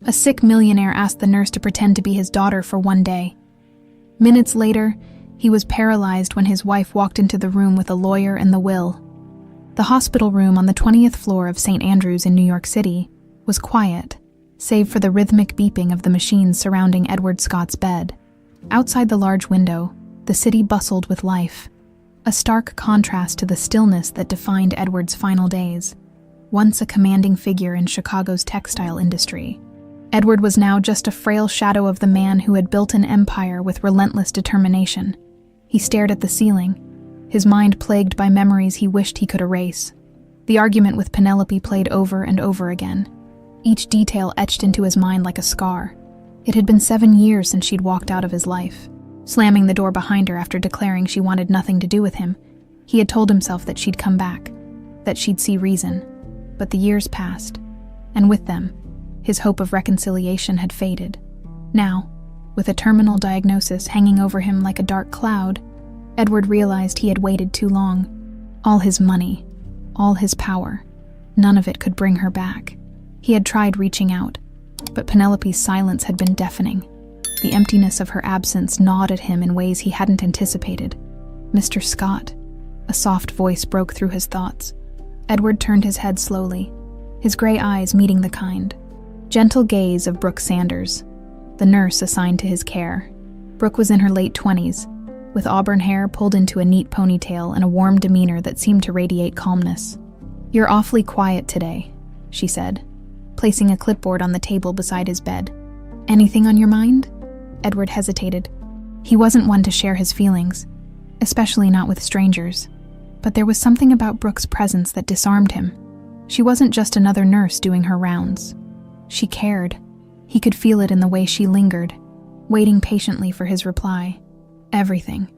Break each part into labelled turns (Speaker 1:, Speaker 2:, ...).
Speaker 1: A sick millionaire asked the nurse to pretend to be his daughter for one day. Minutes later, he was paralyzed when his wife walked into the room with a lawyer and the will. The hospital room on the 20th floor of St. Andrews in New York City was quiet, save for the rhythmic beeping of the machines surrounding Edward Scott's bed. Outside the large window, the city bustled with life, a stark contrast to the stillness that defined Edward's final days. Once a commanding figure in Chicago's textile industry, Edward was now just a frail shadow of the man who had built an empire with relentless determination. He stared at the ceiling, his mind plagued by memories he wished he could erase. The argument with Penelope played over and over again, each detail etched into his mind like a scar. It had been 7 years since she'd walked out of his life. Slamming the door behind her after declaring she wanted nothing to do with him, he had told himself that she'd come back, that she'd see reason. But the years passed, and with them, his hope of reconciliation had faded. Now, with a terminal diagnosis hanging over him like a dark cloud, Edward realized he had waited too long. All his money, all his power, none of it could bring her back. He had tried reaching out, but Penelope's silence had been deafening. The emptiness of her absence gnawed at him in ways he hadn't anticipated. "Mr. Scott," a soft voice broke through his thoughts. Edward turned his head slowly, his gray eyes meeting the kind, gentle gaze of Brooke Sanders, the nurse assigned to his care. Brooke was in her late 20s, with auburn hair pulled into a neat ponytail and a warm demeanor that seemed to radiate calmness. "You're awfully quiet today," she said, placing a clipboard on the table beside his bed. "Anything on your mind?" Edward hesitated. He wasn't one to share his feelings, especially not with strangers. But there was something about Brooke's presence that disarmed him. She wasn't just another nurse doing her rounds. She cared. He could feel it in the way she lingered, waiting patiently for his reply. "Everything,"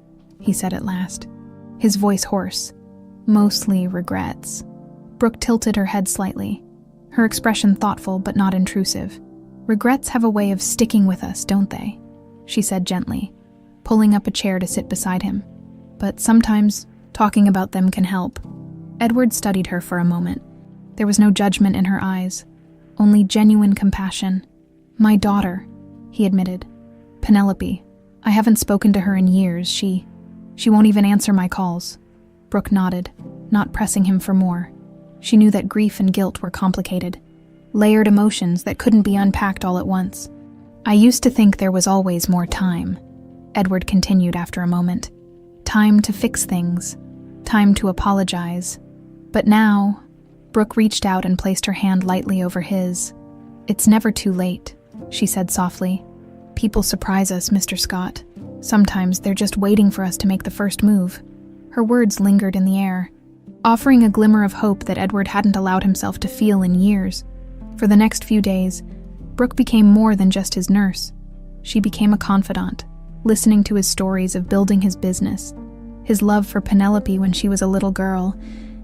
Speaker 1: he said at last, his voice hoarse. "Mostly regrets." Brooke tilted her head slightly, her expression thoughtful but not intrusive. "Regrets have a way of sticking with us, don't they?" she said gently, pulling up a chair to sit beside him. "But sometimes talking about them can help." Edward studied her for a moment. There was no judgment in her eyes, only genuine compassion. "My daughter," he admitted. "Penelope. I haven't spoken to her in years. She won't even answer my calls." Brooke nodded, not pressing him for more. She knew that grief and guilt were complicated, layered emotions that couldn't be unpacked all at once. "I used to think there was always more time," Edward continued after a moment. "Time to fix things, time to apologize. But now," Brooke reached out and placed her hand lightly over his. "It's never too late," she said softly. "People surprise us, Mr. Scott. Sometimes they're just waiting for us to make the first move." Her words lingered in the air, offering a glimmer of hope that Edward hadn't allowed himself to feel in years. For the next few days, Brooke became more than just his nurse. She became a confidant, listening to his stories of building his business, his love for Penelope when she was a little girl,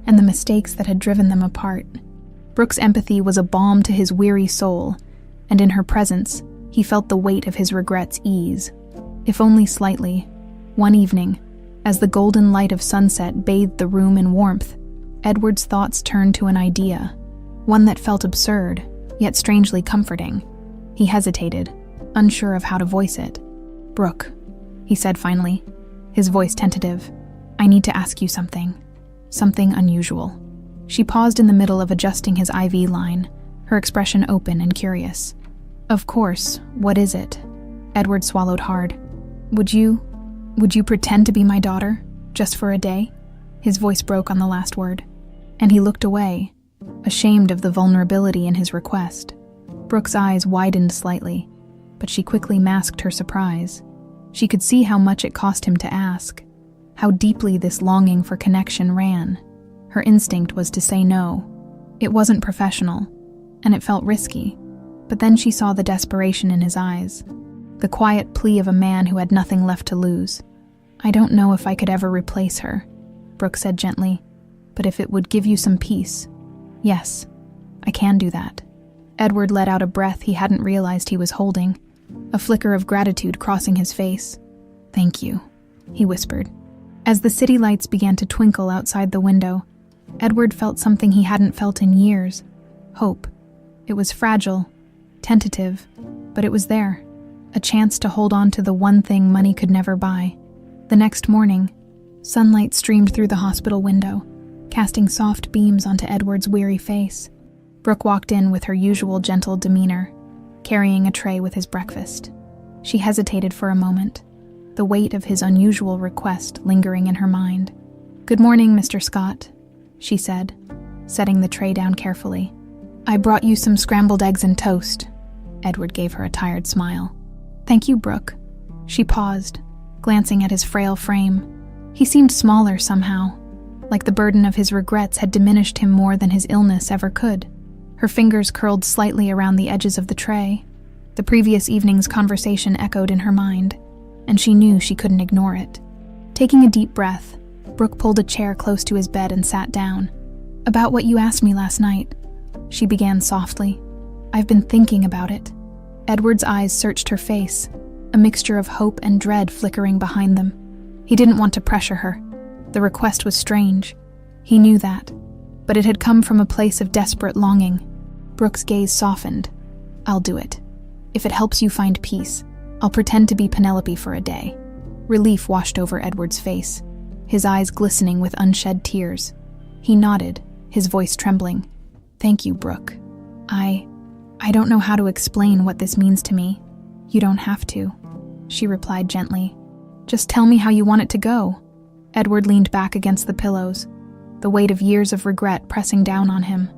Speaker 1: and the mistakes that had driven them apart. Brooke's empathy was a balm to his weary soul, and in her presence, he felt the weight of his regrets ease, if only slightly. One evening, as the golden light of sunset bathed the room in warmth, Edward's thoughts turned to an idea, one that felt absurd, yet strangely comforting. He hesitated, unsure of how to voice it. "Brooke," he said finally, his voice tentative, "I need to ask you something. Something unusual." She paused in the middle of adjusting his IV line, her expression open and curious. "Of course, what is it?" Edward swallowed hard. Would you pretend to be my daughter, just for a day?" His voice broke on the last word, and he looked away, ashamed of the vulnerability in his request. Brooke's eyes widened slightly, but she quickly masked her surprise. She could see how much it cost him to ask, how deeply this longing for connection ran. Her instinct was to say no. It wasn't professional, and it felt risky. But then she saw the desperation in his eyes, the quiet plea of a man who had nothing left to lose. "I don't know if I could ever replace her," Brooke said gently, "but if it would give you some peace, yes, I can do that." Edward let out a breath he hadn't realized he was holding, a flicker of gratitude crossing his face. "Thank you," he whispered. As the city lights began to twinkle outside the window, Edward felt something he hadn't felt in years: hope. It was fragile, tentative, but it was there, a chance to hold on to the one thing money could never buy. The next morning, sunlight streamed through the hospital window, casting soft beams onto Edward's weary face. Brooke walked in with her usual gentle demeanor, carrying a tray with his breakfast. She hesitated for a moment, the weight of his unusual request lingering in her mind. "Good morning, Mr. Scott," she said, setting the tray down carefully. "I brought you some scrambled eggs and toast." Edward gave her a tired smile. "Thank you, Brooke." She paused, glancing at his frail frame. He seemed smaller somehow, like the burden of his regrets had diminished him more than his illness ever could. Her fingers curled slightly around the edges of the tray. The previous evening's conversation echoed in her mind, and she knew she couldn't ignore it. Taking a deep breath, Brooke pulled a chair close to his bed and sat down. "About what you asked me last night," she began softly. "I've been thinking about it." Edward's eyes searched her face, a mixture of hope and dread flickering behind them. He didn't want to pressure her. The request was strange. He knew that, but it had come from a place of desperate longing. Brooke's gaze softened. "I'll do it. If it helps you find peace, I'll pretend to be Penelope for a day." Relief washed over Edward's face, his eyes glistening with unshed tears. He nodded, his voice trembling. "Thank you, Brooke. I don't know how to explain what this means to me." "You don't have to," she replied gently. "Just tell me how you want it to go." Edward leaned back against the pillows, the weight of years of regret pressing down on him.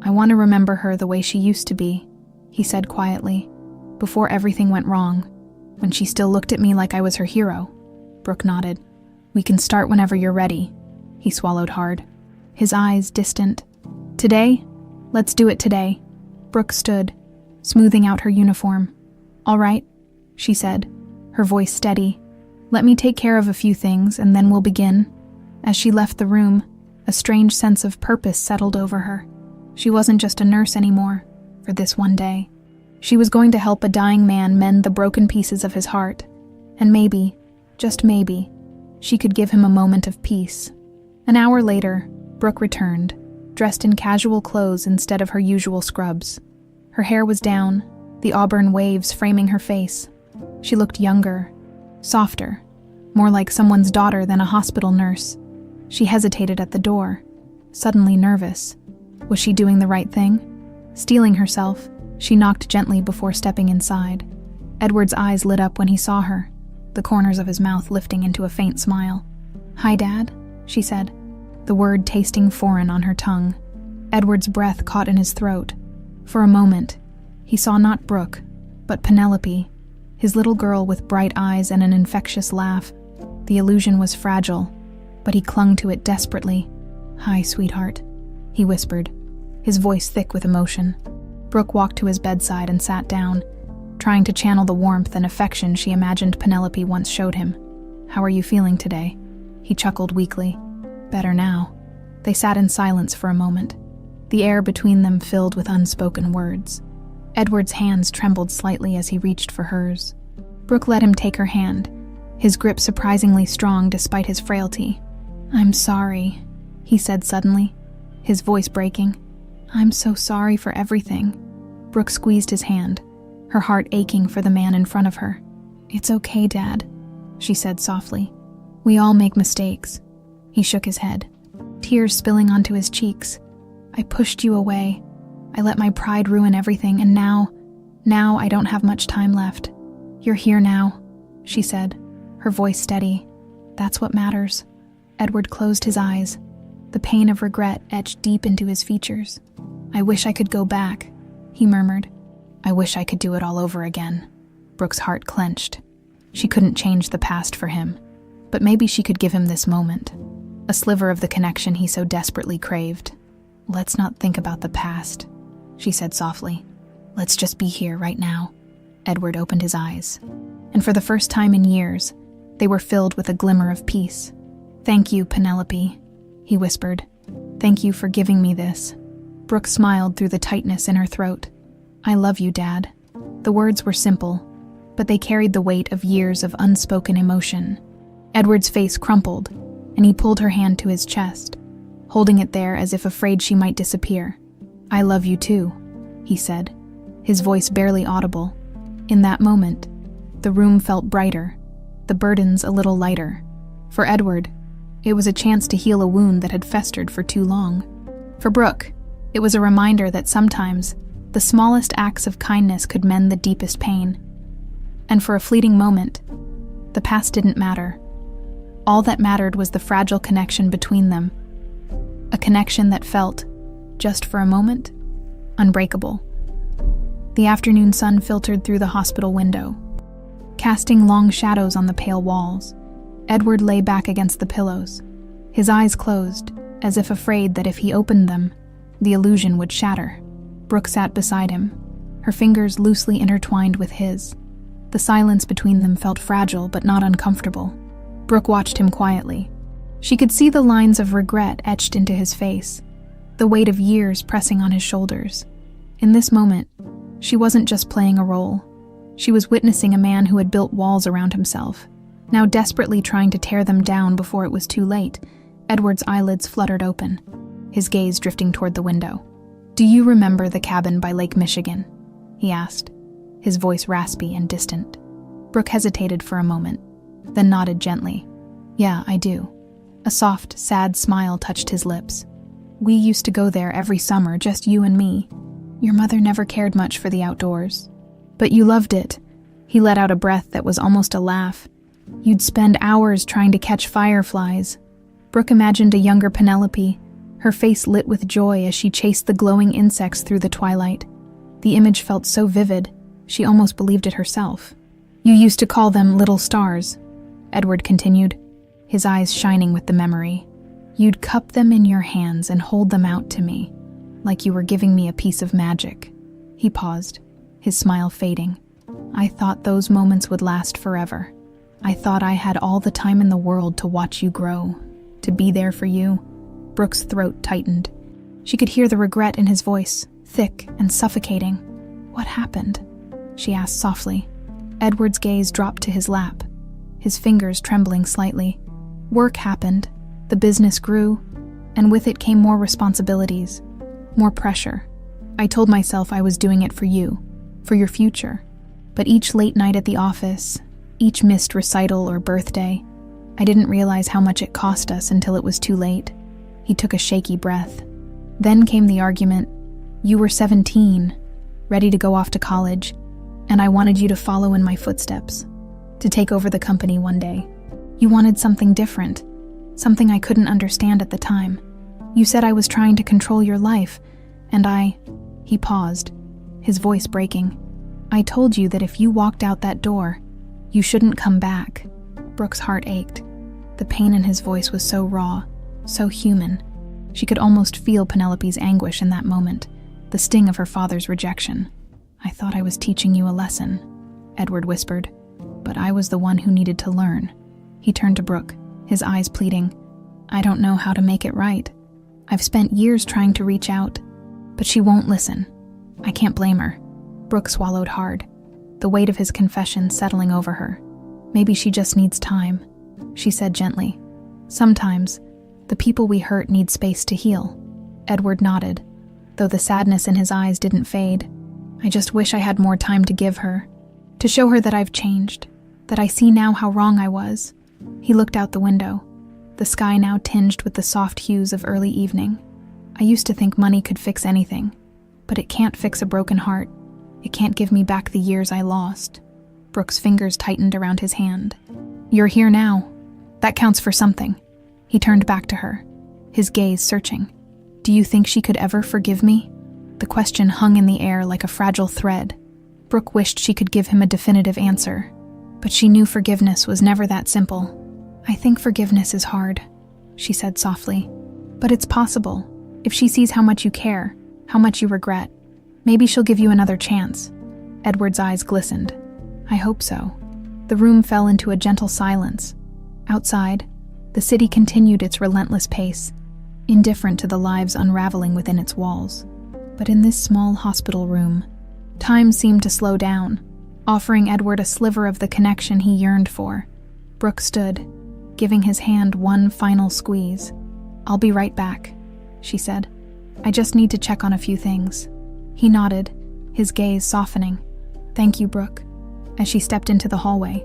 Speaker 1: "I want to remember her the way she used to be," he said quietly, "before everything went wrong, when she still looked at me like I was her hero." Brooke nodded. "We can start whenever you're ready." He swallowed hard, his eyes distant. "Today? Let's do it today." Brooke stood, smoothing out her uniform. "All right," she said, her voice steady. "Let me take care of a few things, and then we'll begin." As she left the room, a strange sense of purpose settled over her. She wasn't just a nurse anymore, for this one day. She was going to help a dying man mend the broken pieces of his heart, and maybe, just maybe, she could give him a moment of peace. An hour later, Brooke returned, dressed in casual clothes instead of her usual scrubs. Her hair was down, the auburn waves framing her face. She looked younger, softer, more like someone's daughter than a hospital nurse. She hesitated at the door, suddenly nervous. Was she doing the right thing? Steeling herself, she knocked gently before stepping inside. Edward's eyes lit up when he saw her, the corners of his mouth lifting into a faint smile. "Hi, Dad," she said, the word tasting foreign on her tongue. Edward's breath caught in his throat. For a moment, he saw not Brooke, but Penelope, his little girl with bright eyes and an infectious laugh. The illusion was fragile, but he clung to it desperately. "Hi, sweetheart," he whispered, his voice thick with emotion. Brooke walked to his bedside and sat down, trying to channel the warmth and affection she imagined Penelope once showed him. "How are you feeling today?" He chuckled weakly. "Better now." They sat in silence for a moment, the air between them filled with unspoken words. Edward's hands trembled slightly as he reached for hers. Brooke let him take her hand, his grip surprisingly strong despite his frailty. "I'm sorry," he said suddenly, his voice breaking. "I'm so sorry for everything." Brooke squeezed his hand, her heart aching for the man in front of her. "It's okay, Dad," she said softly. "We all make mistakes." He shook his head, tears spilling onto his cheeks. "I pushed you away. I let my pride ruin everything, and now I don't have much time left. You're here now," she said, her voice steady. "That's what matters." Edward closed his eyes, the pain of regret etched deep into his features. "I wish I could go back," he murmured. "I wish I could do it all over again." Brooke's heart clenched. She couldn't change the past for him, but maybe she could give him this moment, a sliver of the connection he so desperately craved. "Let's not think about the past," she said softly. "Let's just be here right now." Edward opened his eyes, and for the first time in years, they were filled with a glimmer of peace. "Thank you, Penelope," he whispered. "Thank you for giving me this." Brooke smiled through the tightness in her throat. "I love you, Dad." The words were simple, but they carried the weight of years of unspoken emotion. Edward's face crumpled, and he pulled her hand to his chest, holding it there as if afraid she might disappear. "I love you too," he said, his voice barely audible. In that moment, the room felt brighter, the burdens a little lighter. For Edward, it was a chance to heal a wound that had festered for too long. For Brooke, it was a reminder that sometimes the smallest acts of kindness could mend the deepest pain. And for a fleeting moment, the past didn't matter. All that mattered was the fragile connection between them. A connection that felt, just for a moment, unbreakable. The afternoon sun filtered through the hospital window, casting long shadows on the pale walls. Edward lay back against the pillows, his eyes closed, as if afraid that if he opened them, the illusion would shatter. Brooke sat beside him, her fingers loosely intertwined with his. The silence between them felt fragile but not uncomfortable. Brooke watched him quietly. She could see the lines of regret etched into his face, the weight of years pressing on his shoulders. In this moment, she wasn't just playing a role. She was witnessing a man who had built walls around himself, now desperately trying to tear them down before it was too late. Edward's eyelids fluttered open, his gaze drifting toward the window. "Do you remember the cabin by Lake Michigan?" he asked, his voice raspy and distant. Brooke hesitated for a moment, then nodded gently. "Yeah, I do." A soft, sad smile touched his lips. "We used to go there every summer, just you and me. Your mother never cared much for the outdoors. But you loved it." He let out a breath that was almost a laugh. "You'd spend hours trying to catch fireflies." Brooke imagined a younger Penelope, her face lit with joy as she chased the glowing insects through the twilight. The image felt so vivid, she almost believed it herself. "You used to call them little stars," Edward continued, his eyes shining with the memory. "You'd cup them in your hands and hold them out to me, like you were giving me a piece of magic." He paused, his smile fading. "I thought those moments would last forever. I thought I had all the time in the world to watch you grow, to be there for you." Brooke's throat tightened. She could hear the regret in his voice, thick and suffocating. "What happened?" she asked softly. Edward's gaze dropped to his lap, his fingers trembling slightly. "Work happened, the business grew, and with it came more responsibilities, more pressure. I told myself I was doing it for you, for your future. But each late night at the office, each missed recital or birthday, I didn't realize how much it cost us until it was too late." He took a shaky breath. "Then came the argument. You were 17, ready to go off to college, and I wanted you to follow in my footsteps, to take over the company one day. You wanted something different, something I couldn't understand at the time. You said I was trying to control your life, and He paused, his voice breaking. "I told you that if you walked out that door, you shouldn't come back." Brooke's heart ached. The pain in his voice was so raw, so human. She could almost feel Penelope's anguish in that moment, the sting of her father's rejection. "I thought I was teaching you a lesson," Edward whispered, "but I was the one who needed to learn." He turned to Brooke, his eyes pleading. "I don't know how to make it right. I've spent years trying to reach out, but she won't listen. I can't blame her." Brooke swallowed hard, the weight of his confession settling over her. "Maybe she just needs time," she said gently. "Sometimes, the people we hurt need space to heal." Edward nodded, though the sadness in his eyes didn't fade. "I just wish I had more time to give her, to show her that I've changed, that I see now how wrong I was." He looked out the window, the sky now tinged with the soft hues of early evening. "I used to think money could fix anything, but it can't fix a broken heart. It can't give me back the years I lost." Brooke's fingers tightened around his hand. "You're here now. That counts for something." He turned back to her, his gaze searching. "Do you think she could ever forgive me?" The question hung in the air like a fragile thread. Brooke wished she could give him a definitive answer, but she knew forgiveness was never that simple. "I think forgiveness is hard," she said softly. "But it's possible. If she sees how much you care, how much you regret, maybe she'll give you another chance." Edward's eyes glistened. "I hope so." The room fell into a gentle silence. Outside, the city continued its relentless pace, indifferent to the lives unraveling within its walls. But in this small hospital room, time seemed to slow down, offering Edward a sliver of the connection he yearned for. Brooke stood, giving his hand one final squeeze. "I'll be right back," she said. "I just need to check on a few things." He nodded, his gaze softening. "Thank you, Brooke." As she stepped into the hallway,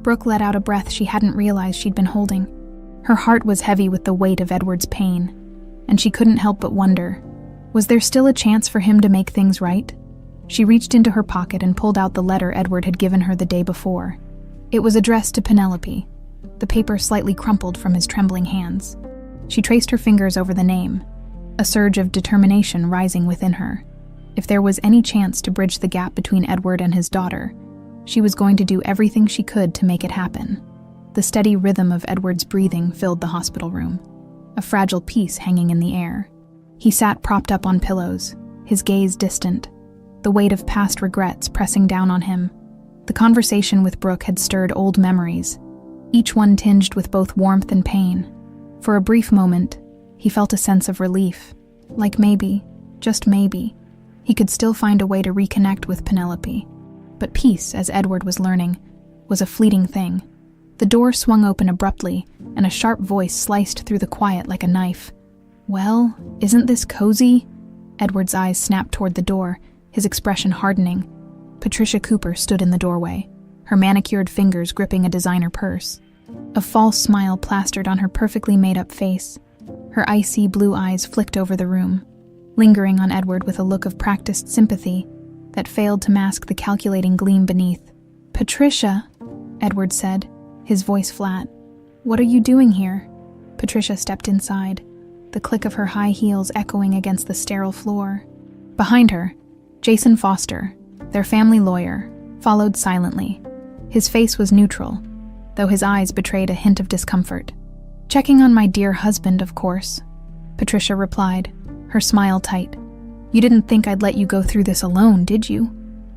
Speaker 1: Brooke let out a breath she hadn't realized she'd been holding. Her heart was heavy with the weight of Edward's pain, and she couldn't help but wonder, was there still a chance for him to make things right? She reached into her pocket and pulled out the letter Edward had given her the day before. It was addressed to Penelope, the paper slightly crumpled from his trembling hands. She traced her fingers over the name, a surge of determination rising within her. If there was any chance to bridge the gap between Edward and his daughter, she was going to do everything she could to make it happen. The steady rhythm of Edward's breathing filled the hospital room, a fragile peace hanging in the air. He sat propped up on pillows, his gaze distant, the weight of past regrets pressing down on him. The conversation with Brooke had stirred old memories, each one tinged with both warmth and pain. For a brief moment, he felt a sense of relief, like maybe, just maybe, he could still find a way to reconnect with Penelope. But peace, as Edward was learning, was a fleeting thing. The door swung open abruptly, and a sharp voice sliced through the quiet like a knife. "Well, isn't this cozy?" Edward's eyes snapped toward the door, his expression hardening. Patricia Cooper stood in the doorway, her manicured fingers gripping a designer purse. A false smile plastered on her perfectly made-up face. Her icy blue eyes flicked over the room, lingering on Edward with a look of practiced sympathy that failed to mask the calculating gleam beneath. "Patricia," Edward said, his voice flat. "What are you doing here?" Patricia stepped inside, the click of her high heels echoing against the sterile floor. Behind her, Jason Foster, their family lawyer, followed silently. His face was neutral, though his eyes betrayed a hint of discomfort. "Checking on my dear husband, of course," Patricia replied, her smile tight. "You didn't think I'd let you go through this alone, did you?"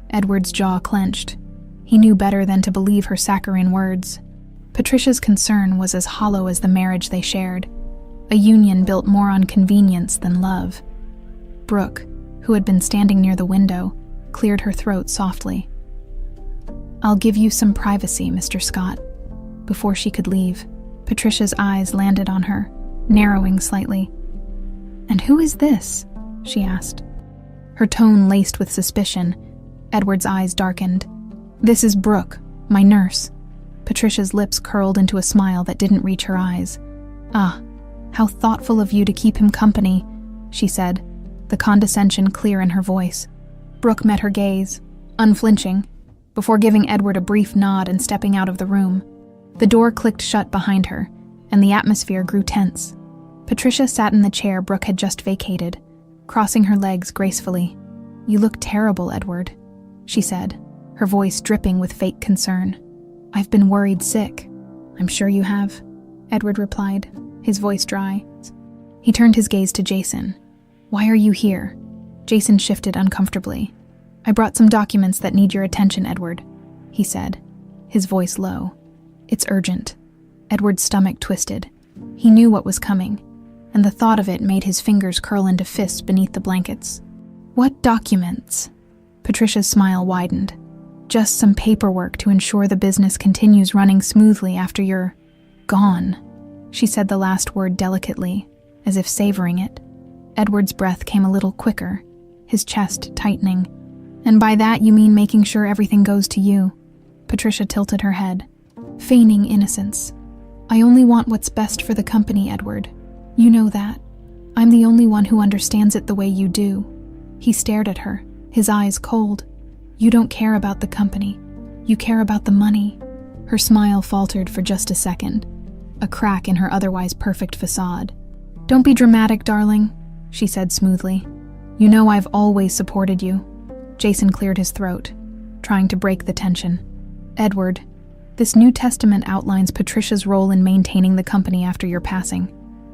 Speaker 1: Edward's jaw clenched. He knew better than to believe her saccharine words. Patricia's concern was as hollow as the marriage they shared, a union built more on convenience than love. Brooke, who had been standing near the window, cleared her throat softly. "I'll give you some privacy, Mr. Scott." Before she could leave, Patricia's eyes landed on her, narrowing slightly. "And who is this?" she asked. Her tone laced with suspicion. Edward's eyes darkened. "This is Brooke, my nurse." Patricia's lips curled into a smile that didn't reach her eyes. "Ah, how thoughtful of you to keep him company," she said, the condescension clear in her voice. Brooke met her gaze, unflinching, before giving Edward a brief nod and stepping out of the room. The door clicked shut behind her, and the atmosphere grew tense. Patricia sat in the chair Brooke had just vacated, crossing her legs gracefully. "You look terrible, Edward," she said, her voice dripping with fake concern. "I've been worried sick." "I'm sure you have," Edward replied, his voice dry. He turned his gaze to Jason. "Why are you here?" Jason shifted uncomfortably. "I brought some documents that need your attention, Edward," he said, his voice low. "It's urgent." Edward's stomach twisted. He knew what was coming, and the thought of it made his fingers curl into fists beneath the blankets. "What documents?" Patricia's smile widened. "Just some paperwork to ensure the business continues running smoothly after you're gone." She said the last word delicately, as if savoring it. Edward's breath came a little quicker, his chest tightening. "And by that you mean making sure everything goes to you?" Patricia tilted her head, feigning innocence. "I only want what's best for the company, Edward. You know that. I'm the only one who understands it the way you do." He stared at her, his eyes cold. "You don't care about the company. You care about the money." Her smile faltered for just a second, a crack in her otherwise perfect facade. "Don't be dramatic, darling," she said smoothly. "You know I've always supported you." Jason cleared his throat, trying to break the tension. "Edward, this New Testament outlines Patricia's role in maintaining the company after your passing.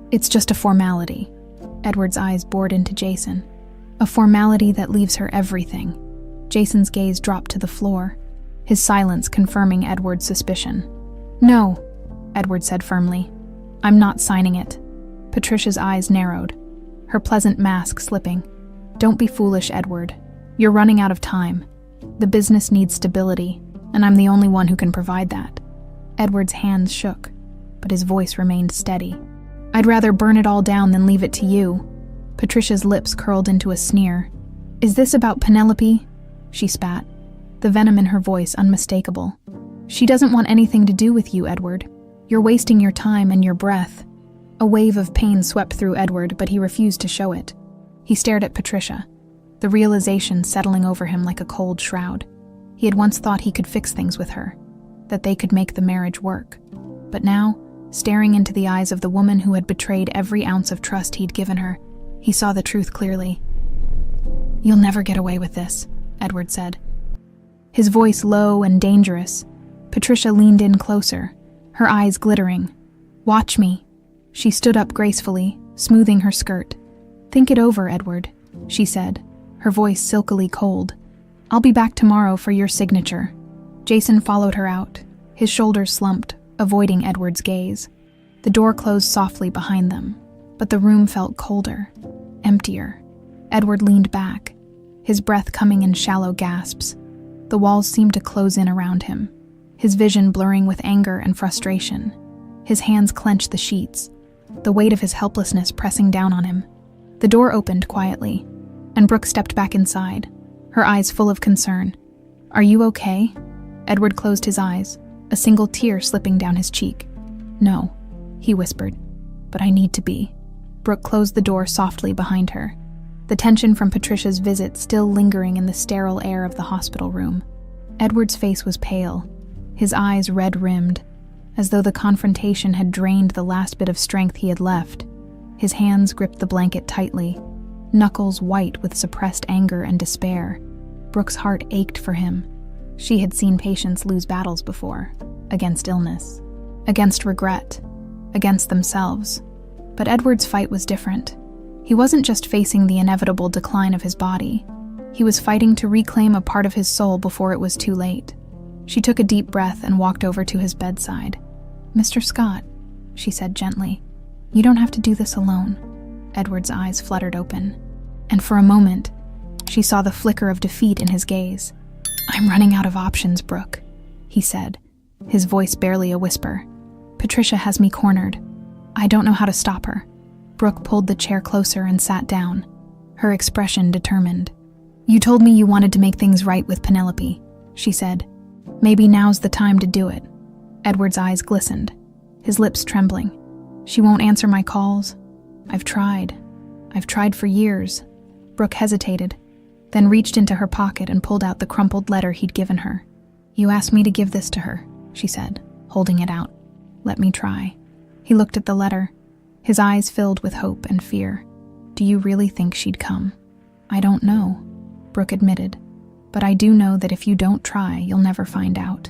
Speaker 1: It's just a formality." Edward's eyes bored into Jason. "A formality that leaves her everything." Jason's gaze dropped to the floor, his silence confirming Edward's suspicion. "No," Edward said firmly. "I'm not signing it." Patricia's eyes narrowed, her pleasant mask slipping. "Don't be foolish, Edward. You're running out of time. The business needs stability, and I'm the only one who can provide that." Edward's hands shook, but his voice remained steady. "I'd rather burn it all down than leave it to you." Patricia's lips curled into a sneer. "Is this about Penelope?" she spat, the venom in her voice unmistakable. "She doesn't want anything to do with you, Edward. You're wasting your time and your breath." A wave of pain swept through Edward, but he refused to show it. He stared at Patricia, the realization settling over him like a cold shroud. He had once thought he could fix things with her, that they could make the marriage work. But now, staring into the eyes of the woman who had betrayed every ounce of trust he'd given her, he saw the truth clearly. "You'll never get away with this," Edward said. His voice low and dangerous. Patricia leaned in closer, her eyes glittering. "Watch me." She stood up gracefully, smoothing her skirt. "Think it over, Edward," she said, her voice silkily cold. "I'll be back tomorrow for your signature." Jason followed her out, his shoulders slumped, avoiding Edward's gaze. The door closed softly behind them, but the room felt colder, emptier. Edward leaned back, his breath coming in shallow gasps. The walls seemed to close in around him, his vision blurring with anger and frustration. His hands clenched the sheets, the weight of his helplessness pressing down on him. The door opened quietly, and Brooke stepped back inside, her eyes full of concern. "Are you okay?" Edward closed his eyes, a single tear slipping down his cheek. "No," he whispered, "but I need to be." Brooke closed the door softly behind her, the tension from Patricia's visit still lingering in the sterile air of the hospital room. Edward's face was pale, his eyes red-rimmed, as though the confrontation had drained the last bit of strength he had left. His hands gripped the blanket tightly, knuckles white with suppressed anger and despair. Brooke's heart ached for him. She had seen patients lose battles before, against illness, against regret, against themselves. But Edward's fight was different. He wasn't just facing the inevitable decline of his body. He was fighting to reclaim a part of his soul before it was too late. She took a deep breath and walked over to his bedside. "Mr. Scott," she said gently, "you don't have to do this alone." Edward's eyes fluttered open, and for a moment, she saw the flicker of defeat in his gaze. "I'm running out of options, Brooke," he said, his voice barely a whisper. "Patricia has me cornered. I don't know how to stop her." Brooke pulled the chair closer and sat down, her expression determined. "You told me you wanted to make things right with Penelope," she said. "Maybe now's the time to do it." Edward's eyes glistened, his lips trembling. "She won't answer my calls. I've tried for years." Brooke hesitated, then reached into her pocket and pulled out the crumpled letter he'd given her. "You asked me to give this to her," she said, holding it out. "Let me try." He looked at the letter, his eyes filled with hope and fear. "Do you really think she'd come?" "I don't know," Brooke admitted, "but I do know that if you don't try, you'll never find out."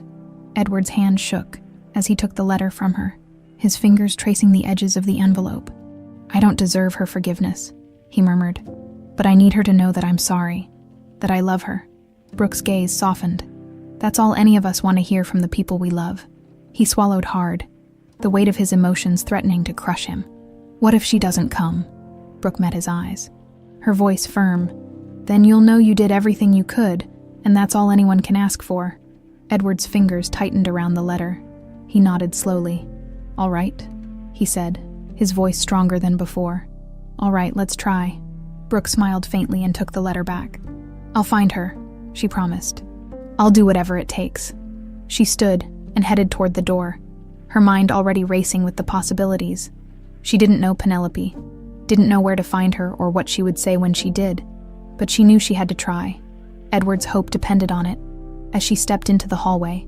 Speaker 1: Edward's hand shook as he took the letter from her, his fingers tracing the edges of the envelope. "I don't deserve her forgiveness," he murmured, "but I need her to know that I'm sorry, that I love her." Brooke's gaze softened. That's all any of us want to hear from the people we love. He swallowed hard, the weight of his emotions threatening to crush him. "What if she doesn't come?" Brooke met his eyes, her voice firm. "Then you'll know you did everything you could, and that's all anyone can ask for." Edward's fingers tightened around the letter. He nodded slowly. "All right," he said, his voice stronger than before. "All right, let's try." Brooke smiled faintly and took the letter back. "I'll find her," she promised. "I'll do whatever it takes." She stood and headed toward the door, her mind already racing with the possibilities. She didn't know Penelope, didn't know where to find her or what she would say when she did, but she knew she had to try. Edward's hope depended on it. As she stepped into the hallway,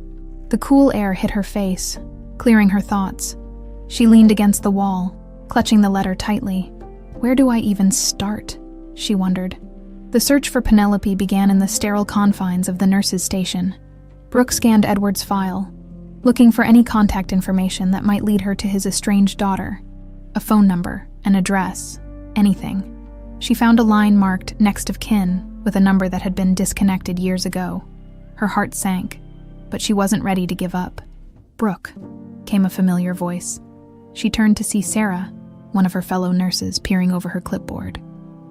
Speaker 1: the cool air hit her face, clearing her thoughts. She leaned against the wall, clutching the letter tightly. Where do I even start? She wondered. The search for Penelope began in the sterile confines of the nurse's station. Brooke scanned Edward's file, looking for any contact information that might lead her to his estranged daughter. A phone number, an address, anything. She found a line marked next of kin with a number that had been disconnected years ago. Her heart sank, but she wasn't ready to give up. "Brooke," came a familiar voice. She turned to see Sarah, one of her fellow nurses, peering over her clipboard.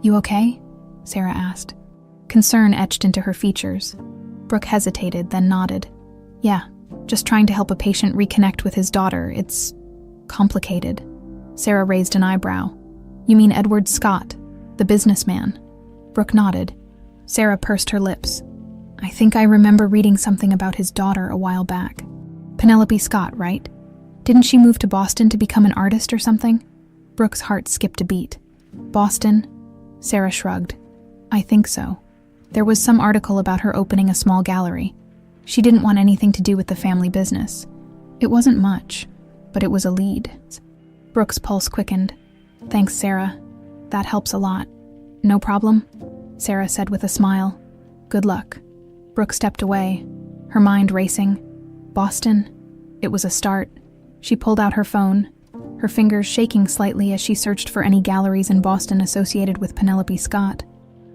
Speaker 1: "You okay?" Sarah asked. Concern etched into her features. Brooke hesitated, then nodded. "Yeah, just trying to help a patient reconnect with his daughter. It's complicated." Sarah raised an eyebrow. "You mean Edward Scott, the businessman?" Brooke nodded. Sarah pursed her lips. I think I remember reading something about his daughter a while back. Penelope Scott, right? Didn't she move to Boston to become an artist or something? Brooke's heart skipped a beat. Boston? Sarah shrugged. I think so. There was some article about her opening a small gallery. She didn't want anything to do with the family business. It wasn't much, but it was a lead. Brooke's pulse quickened. Thanks, Sarah. That helps a lot. No problem, Sarah said with a smile. Good luck. Brooke stepped away, her mind racing. Boston? It was a start. She pulled out her phone, her fingers shaking slightly as she searched for any galleries in Boston associated with Penelope Scott.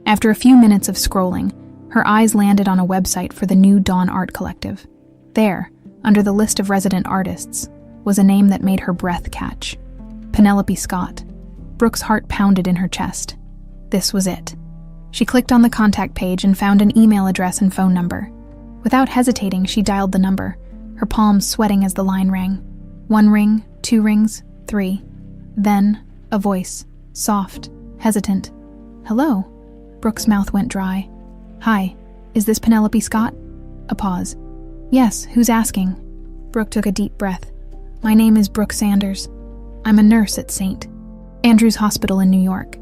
Speaker 1: After a few minutes of scrolling, her eyes landed on a website for the new Dawn Art Collective. There, under the list of resident artists, was a name that made her breath catch. Penelope Scott. Brooke's heart pounded in her chest. This was it. She clicked on the contact page and found an email address and phone number. Without hesitating, she dialed the number, her palms sweating as the line rang. 1 ring, 2 rings, 3. Then, a voice, soft, hesitant. Hello? Brooke's mouth went dry. Hi, is this Penelope Scott? A pause. Yes, who's asking? Brooke took a deep breath. My name is Brooke Sanders. I'm a nurse at St. Andrew's Hospital in New York.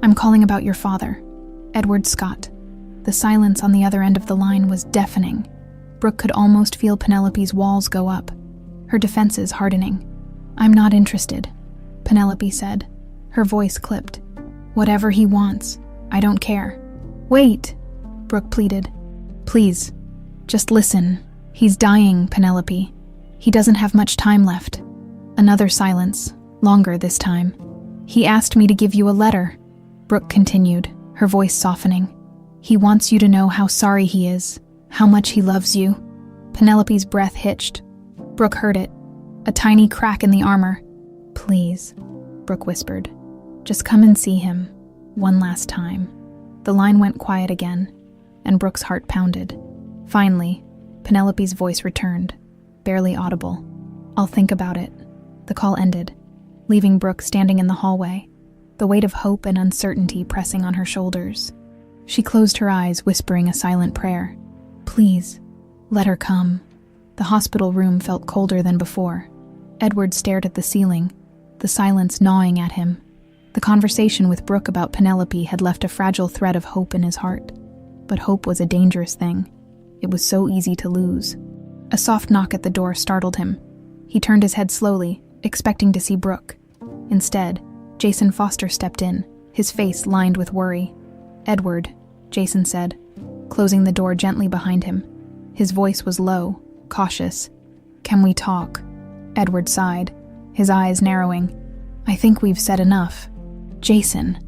Speaker 1: I'm calling about your father, Edward Scott. The silence on the other end of the line was deafening. Brooke could almost feel Penelope's walls go up, her defenses hardening. I'm not interested, Penelope said, her voice clipped. Whatever he wants, I don't care. Wait, Brooke pleaded. Please, just listen. He's dying, Penelope. He doesn't have much time left. Another silence, longer this time. He asked me to give you a letter, Brooke continued, her voice softening. He wants you to know how sorry he is, how much he loves you. Penelope's breath hitched. Brooke heard it, a tiny crack in the armor. Please, Brooke whispered. Just come and see him, one last time. The line went quiet again, and Brooke's heart pounded. Finally, Penelope's voice returned, barely audible. I'll think about it. The call ended, leaving Brooke standing in the hallway, the weight of hope and uncertainty pressing on her shoulders. She closed her eyes, whispering a silent prayer. Please, let her come. The hospital room felt colder than before. Edward stared at the ceiling, the silence gnawing at him. The conversation with Brooke about Penelope had left a fragile thread of hope in his heart. But hope was a dangerous thing. It was so easy to lose. A soft knock at the door startled him. He turned his head slowly, expecting to see Brooke. Instead, Jason Foster stepped in, his face lined with worry. Edward, Jason said, closing the door gently behind him. His voice was low, cautious. Can we talk? Edward sighed, his eyes narrowing. I think we've said enough. Jason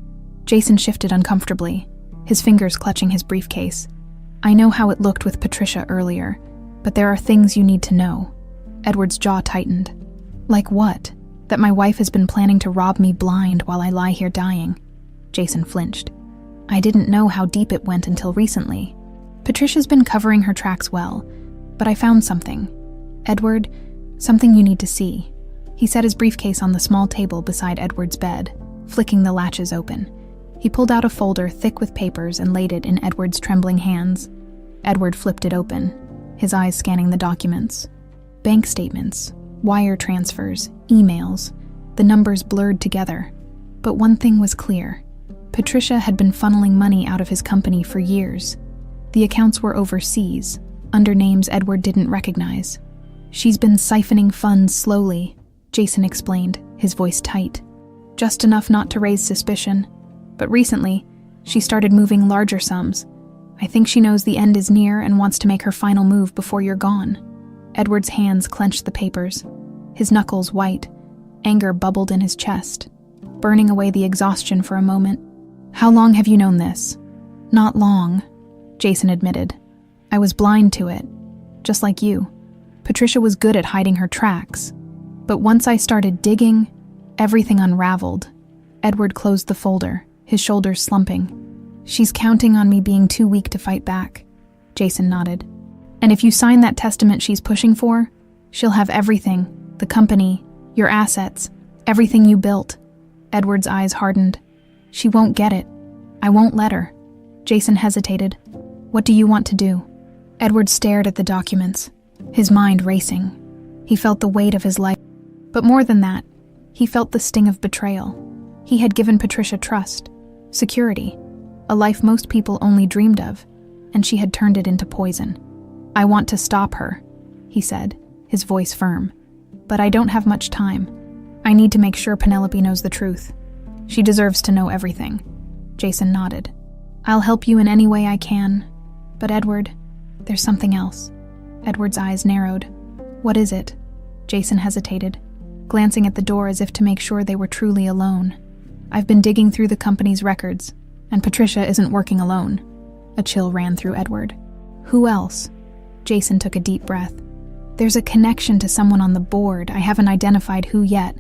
Speaker 1: shifted uncomfortably, his fingers clutching his briefcase. I know how it looked with Patricia earlier, but there are things you need to know. Edward's jaw tightened. Like what? That my wife has been planning to rob me blind while I lie here dying. Jason flinched. I didn't know how deep it went until recently. Patricia's been covering her tracks well, but I found something. Edward, something you need to see. He set his briefcase on the small table beside Edward's bed, flicking the latches open. He pulled out a folder thick with papers and laid it in Edward's trembling hands. Edward flipped it open, his eyes scanning the documents. Bank statements, wire transfers, emails, the numbers blurred together. But one thing was clear. Patricia had been funneling money out of his company for years. The accounts were overseas, under names Edward didn't recognize. She's been siphoning funds slowly, Jason explained, his voice tight. Just enough not to raise suspicion. But recently, she started moving larger sums. I think she knows the end is near and wants to make her final move before you're gone. Edward's hands clenched the papers, his knuckles white. Anger bubbled in his chest, burning away the exhaustion for a moment. How long have you known this? Not long, Jason admitted. I was blind to it, just like you. Patricia was good at hiding her tracks. But once I started digging, everything unraveled. Edward closed the folder, his shoulders slumping. She's counting on me being too weak to fight back, Jason nodded. And if you sign that testament she's pushing for, she'll have everything, the company, your assets, everything you built. Edward's eyes hardened. She won't get it. I won't let her. Jason hesitated. What do you want to do? Edward stared at the documents, his mind racing. He felt the weight of his life. But more than that, he felt the sting of betrayal. He had given Patricia trust, security, a life most people only dreamed of, and she had turned it into poison. "I want to stop her," he said, his voice firm. "But I don't have much time. I need to make sure Penelope knows the truth. She deserves to know everything." Jason nodded. "I'll help you in any way I can. But Edward, there's something else." Edward's eyes narrowed. "What is it?" Jason hesitated, glancing at the door as if to make sure they were truly alone. "I've been digging through the company's records, and Patricia isn't working alone." A chill ran through Edward. "Who else?" Jason took a deep breath. "There's a connection to someone on the board. I haven't identified who yet,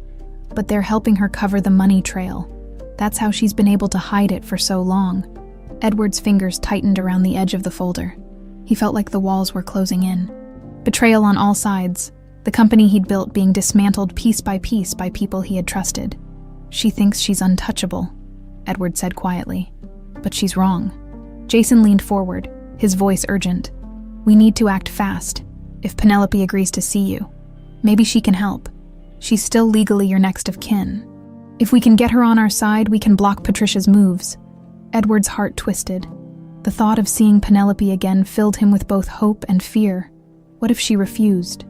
Speaker 1: but they're helping her cover the money trail. That's how she's been able to hide it for so long." Edward's fingers tightened around the edge of the folder. He felt like the walls were closing in. Betrayal on all sides, the company he'd built being dismantled piece by people he had trusted. "She thinks she's untouchable," Edward said quietly. "But she's wrong." Jason leaned forward, his voice urgent. "We need to act fast. If Penelope agrees to see you, maybe she can help. She's still legally your next of kin. If we can get her on our side, we can block Patricia's moves." Edward's heart twisted. The thought of seeing Penelope again filled him with both hope and fear. What if she refused?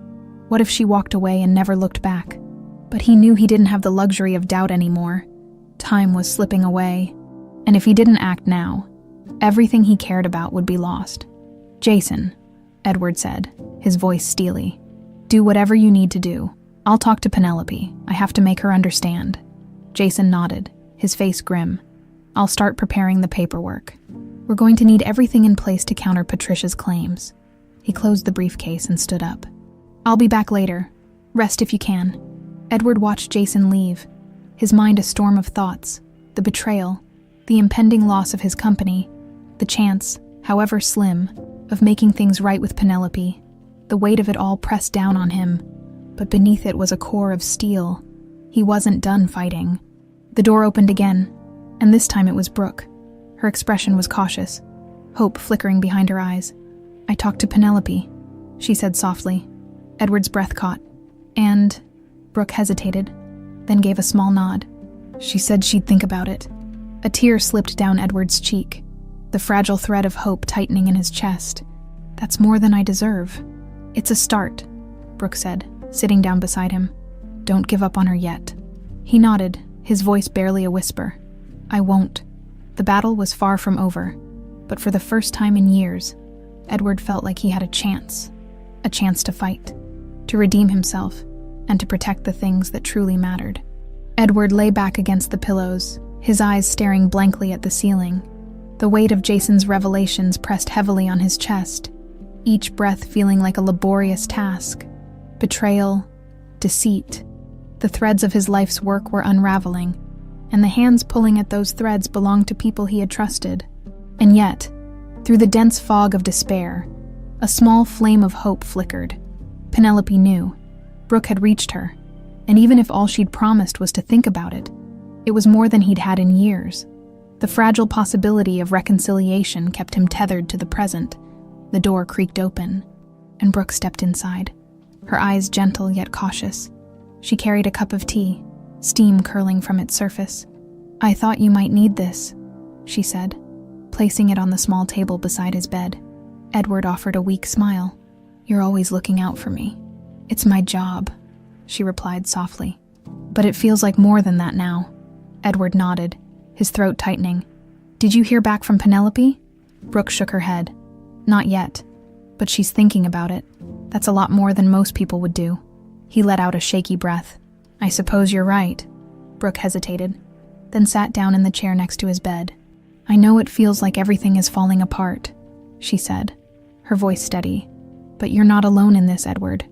Speaker 1: What if she walked away and never looked back? But he knew he didn't have the luxury of doubt anymore. Time was slipping away, and if he didn't act now, everything he cared about would be lost. "Jason," Edward said, his voice steely, "do whatever you need to do. I'll talk to Penelope. I have to make her understand." Jason nodded, his face grim. "I'll start preparing the paperwork. We're going to need everything in place to counter Patricia's claims." He closed the briefcase and stood up. "I'll be back later. Rest if you can." Edward watched Jason leave, his mind a storm of thoughts. The betrayal, the impending loss of his company, the chance, however slim, of making things right with Penelope. The weight of it all pressed down on him, but beneath it was a core of steel. He wasn't done fighting. The door opened again, and this time it was Brooke. Her expression was cautious, hope flickering behind her eyes. "I talked to Penelope," she said softly. Edward's breath caught. "And?" Brooke hesitated, then gave a small nod. "She said she'd think about it." A tear slipped down Edward's cheek, the fragile thread of hope tightening in his chest. "That's more than I deserve." "It's a start," Brooke said, sitting down beside him. "Don't give up on her yet." He nodded, his voice barely a whisper. "I won't." The battle was far from over, but for the first time in years, Edward felt like he had a chance to fight, to redeem himself, and to protect the things that truly mattered. Edward lay back against the pillows, his eyes staring blankly at the ceiling. The weight of Jason's revelations pressed heavily on his chest, each breath feeling like a laborious task. Betrayal, deceit, the threads of his life's work were unraveling, and the hands pulling at those threads belonged to people he had trusted. And yet, through the dense fog of despair, a small flame of hope flickered. Penelope knew. Brooke had reached her, and even if all she'd promised was to think about it, it was more than he'd had in years. The fragile possibility of reconciliation kept him tethered to the present. The door creaked open, and Brooke stepped inside, her eyes gentle yet cautious. She carried a cup of tea, steam curling from its surface. "I thought you might need this," she said, placing it on the small table beside his bed. Edward offered a weak smile. "You're always looking out for me." "It's my job," she replied softly. "But it feels like more than that now." Edward nodded, his throat tightening. "Did you hear back from Penelope?" Brooke shook her head. "Not yet, but she's thinking about it. That's a lot more than most people would do." He let out a shaky breath. "I suppose you're right." Brooke hesitated, then sat down in the chair next to his bed. "I know it feels like everything is falling apart," she said, her voice steady. "But you're not alone in this, Edward.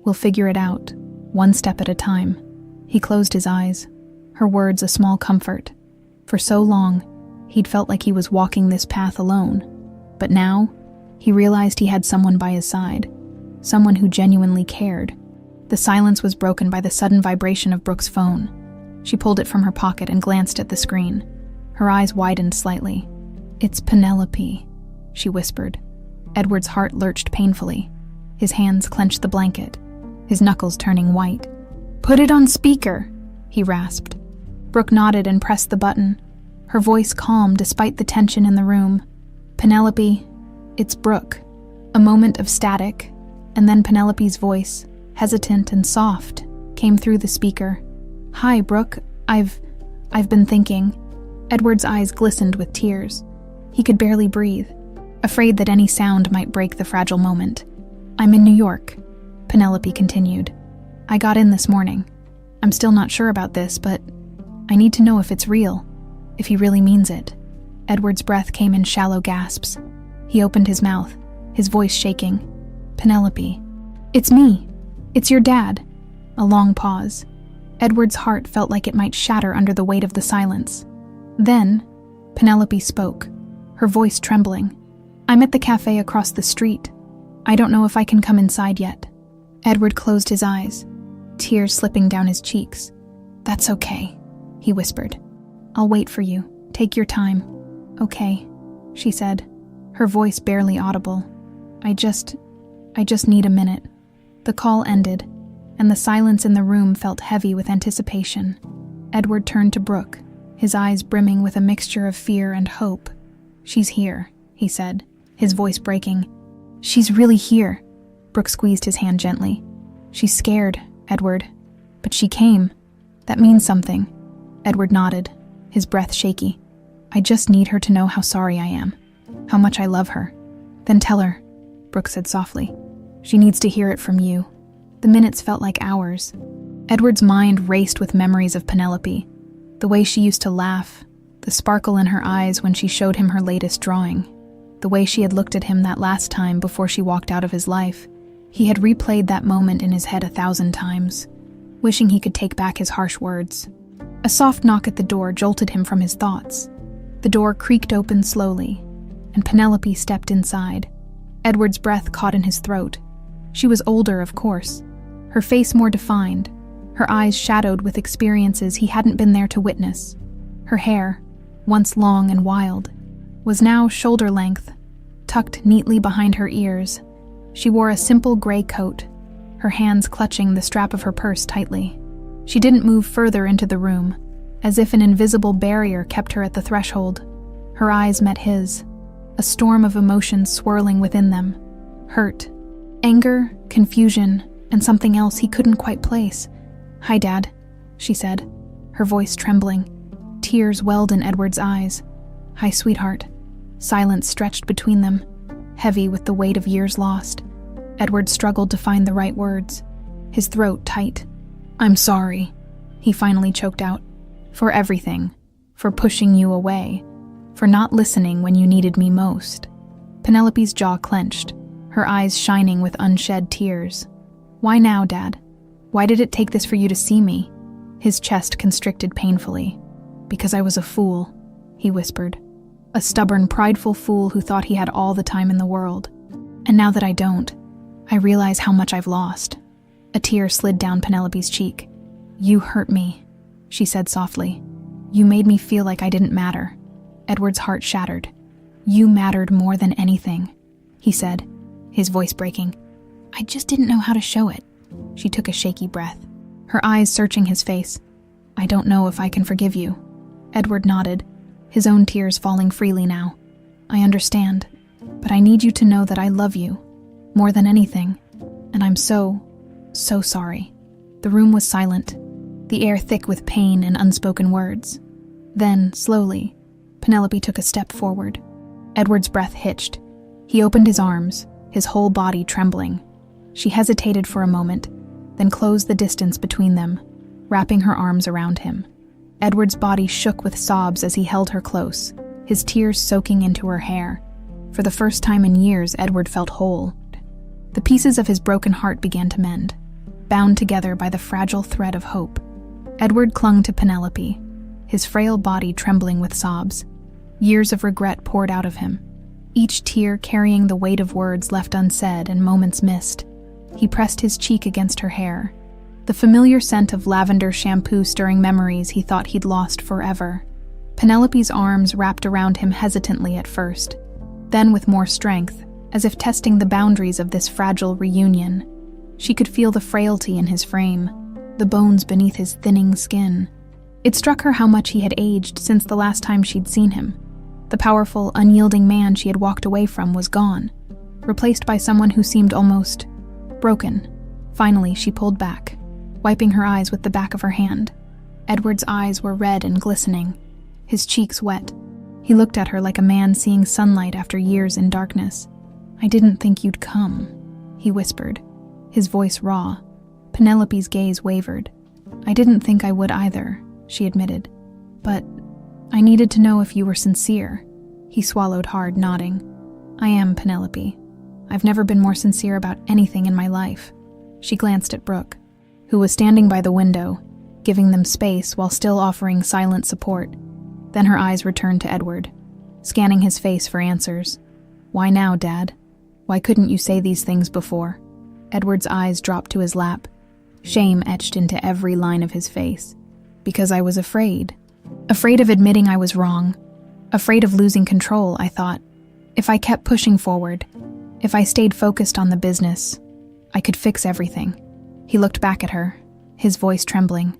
Speaker 1: We'll figure it out, one step at a time." He closed his eyes, her words a small comfort. For so long, he'd felt like he was walking this path alone. But now, he realized he had someone by his side, someone who genuinely cared. The silence was broken by the sudden vibration of Brooke's phone. She pulled it from her pocket and glanced at the screen. Her eyes widened slightly. "It's Penelope," she whispered. Edward's heart lurched painfully. His hands clenched the blanket, his knuckles turning white. "Put it on speaker," he rasped. Brooke nodded and pressed the button, her voice calm despite the tension in the room. "Penelope, it's Brooke." A moment of static, and then Penelope's voice, hesitant and soft, came through the speaker. "Hi, Brooke. I've been thinking." Edward's eyes glistened with tears. He could barely breathe, afraid that any sound might break the fragile moment. "I'm in New York," Penelope continued. "I got in this morning. I'm still not sure about this, but I need to know if it's real, if he really means it." Edward's breath came in shallow gasps. He opened his mouth, his voice shaking. "Penelope, it's me. It's your dad." A long pause. Edward's heart felt like it might shatter under the weight of the silence. Then, Penelope spoke, her voice trembling. "I'm at the cafe across the street. I don't know if I can come inside yet." Edward closed his eyes, tears slipping down his cheeks. "That's okay," he whispered. "I'll wait for you. Take your time." "Okay," she said, her voice barely audible. I just need a minute." The call ended, and the silence in the room felt heavy with anticipation. Edward turned to Brooke, his eyes brimming with a mixture of fear and hope. "She's here," he said, his voice breaking. "She's really here." Brooke squeezed his hand gently. "She's scared, Edward. But she came. That means something." Edward nodded, his breath shaky. "I just need her to know how sorry I am, how much I love her." "Then tell her," Brooke said softly. "She needs to hear it from you." The minutes felt like hours. Edward's mind raced with memories of Penelope, the way she used to laugh, the sparkle in her eyes when she showed him her latest drawing, the way she had looked at him that last time before she walked out of his life. He had replayed that moment in his head 1,000 times, wishing he could take back his harsh words. A soft knock at the door jolted him from his thoughts. The door creaked open slowly, and Penelope stepped inside. Edward's breath caught in his throat. She was older, of course, her face more defined, her eyes shadowed with experiences he hadn't been there to witness. Her hair, once long and wild, was now shoulder length, tucked neatly behind her ears. She wore a simple gray coat, her hands clutching the strap of her purse tightly. She didn't move further into the room, as if an invisible barrier kept her at the threshold. Her eyes met his, a storm of emotions swirling within them. Hurt, anger, confusion, and something else he couldn't quite place. "Hi, Dad," she said, her voice trembling. Tears welled in Edward's eyes. "Hi, sweetheart." Silence stretched between them, heavy with the weight of years lost. Edward struggled to find the right words, his throat tight. "I'm sorry," he finally choked out. "For everything. For pushing you away. For not listening when you needed me most." Penelope's jaw clenched, her eyes shining with unshed tears. "Why now, Dad? Why did it take this for you to see me?" His chest constricted painfully. "Because I was a fool," he whispered. "A stubborn, prideful fool who thought he had all the time in the world. And now that I don't, I realize how much I've lost." A tear slid down Penelope's cheek. "You hurt me," she said softly. "You made me feel like I didn't matter." Edward's heart shattered. "You mattered more than anything," he said, his voice breaking. "I just didn't know how to show it." She took a shaky breath, her eyes searching his face. "I don't know if I can forgive you." Edward nodded, his own tears falling freely now. "I understand, but I need you to know that I love you, more than anything, and I'm so sorry." The room was silent, the air thick with pain and unspoken words. Then, slowly, Penelope took a step forward. Edward's breath hitched. He opened his arms, his whole body trembling. She hesitated for a moment, then closed the distance between them, wrapping her arms around him. Edward's body shook with sobs as he held her close, his tears soaking into her hair. For the first time in years, Edward felt whole. The pieces of his broken heart began to mend, bound together by the fragile thread of hope. Edward clung to Penelope, his frail body trembling with sobs. Years of regret poured out of him, each tear carrying the weight of words left unsaid and moments missed. He pressed his cheek against her hair, the familiar scent of lavender shampoo stirring memories he thought he'd lost forever. Penelope's arms wrapped around him hesitantly at first. Then, with more strength, as if testing the boundaries of this fragile reunion. She could feel the frailty in his frame, the bones beneath his thinning skin. It struck her how much he had aged since the last time she'd seen him. The powerful, unyielding man she had walked away from was gone, replaced by someone who seemed almost broken. Finally, she pulled back, wiping her eyes with the back of her hand. Edward's eyes were red and glistening, his cheeks wet. He looked at her like a man seeing sunlight after years in darkness. "I didn't think you'd come," he whispered, his voice raw. Penelope's gaze wavered. "I didn't think I would either," she admitted. "But I needed to know if you were sincere." He swallowed hard, nodding. "I am, Penelope. I've never been more sincere about anything in my life." She glanced at Brooke, who was standing by the window, giving them space while still offering silent support. Then her eyes returned to Edward, scanning his face for answers. "Why now, Dad? Why couldn't you say these things before?" Edward's eyes dropped to his lap, shame etched into every line of his face. "Because I was afraid. Afraid of admitting I was wrong. Afraid of losing control, I thought. If I kept pushing forward, if I stayed focused on the business, I could fix everything." He looked back at her, his voice trembling.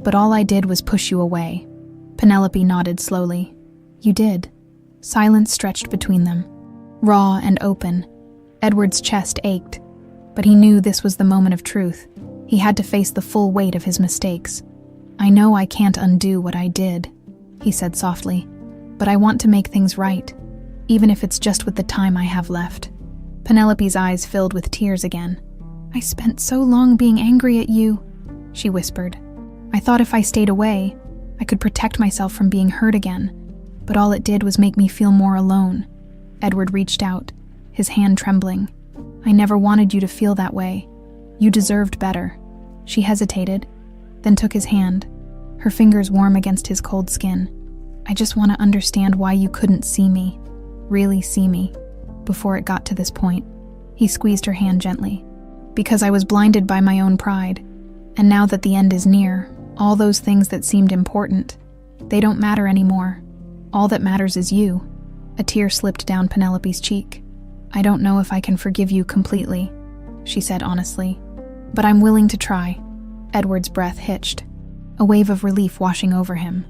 Speaker 1: "But all I did was push you away." Penelope nodded slowly. "You did." Silence stretched between them, raw and open. Edward's chest ached, but he knew this was the moment of truth. He had to face the full weight of his mistakes. "I know I can't undo what I did," he said softly, "but I want to make things right, even if it's just with the time I have left." Penelope's eyes filled with tears again. "I spent so long being angry at you," she whispered. "I thought if I stayed away, I could protect myself from being hurt again, but all it did was make me feel more alone." Edward reached out, his hand trembling. "I never wanted you to feel that way. You deserved better." She hesitated, then took his hand, her fingers warm against his cold skin. "I just want to understand why you couldn't see me, really see me, before it got to this point." He squeezed her hand gently. "Because I was blinded by my own pride, and now that the end is near, all those things that seemed important, they don't matter anymore. All that matters is you." A tear slipped down Penelope's cheek. "I don't know if I can forgive you completely," she said honestly, "but I'm willing to try." Edward's breath hitched, a wave of relief washing over him.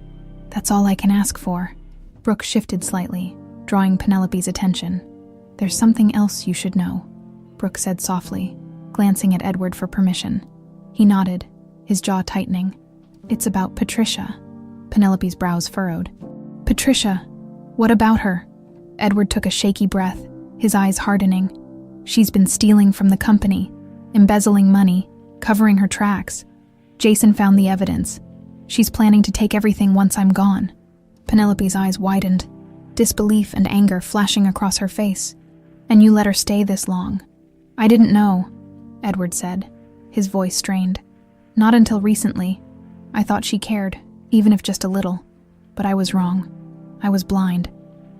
Speaker 1: "That's all I can ask for." Brooke shifted slightly, drawing Penelope's attention. "There's something else you should know," Brooke said softly, glancing at Edward for permission. He nodded, his jaw tightening. "It's about Patricia." Penelope's brows furrowed. "Patricia? What about her?" Edward took a shaky breath, his eyes hardening. "She's been stealing from the company, embezzling money, covering her tracks. Jason found the evidence. She's planning to take everything once I'm gone." Penelope's eyes widened, disbelief and anger flashing across her face. "And you let her stay this long?" "I didn't know," Edward said, his voice strained. "Not until recently. I thought she cared, even if just a little. But I was wrong. I was blind."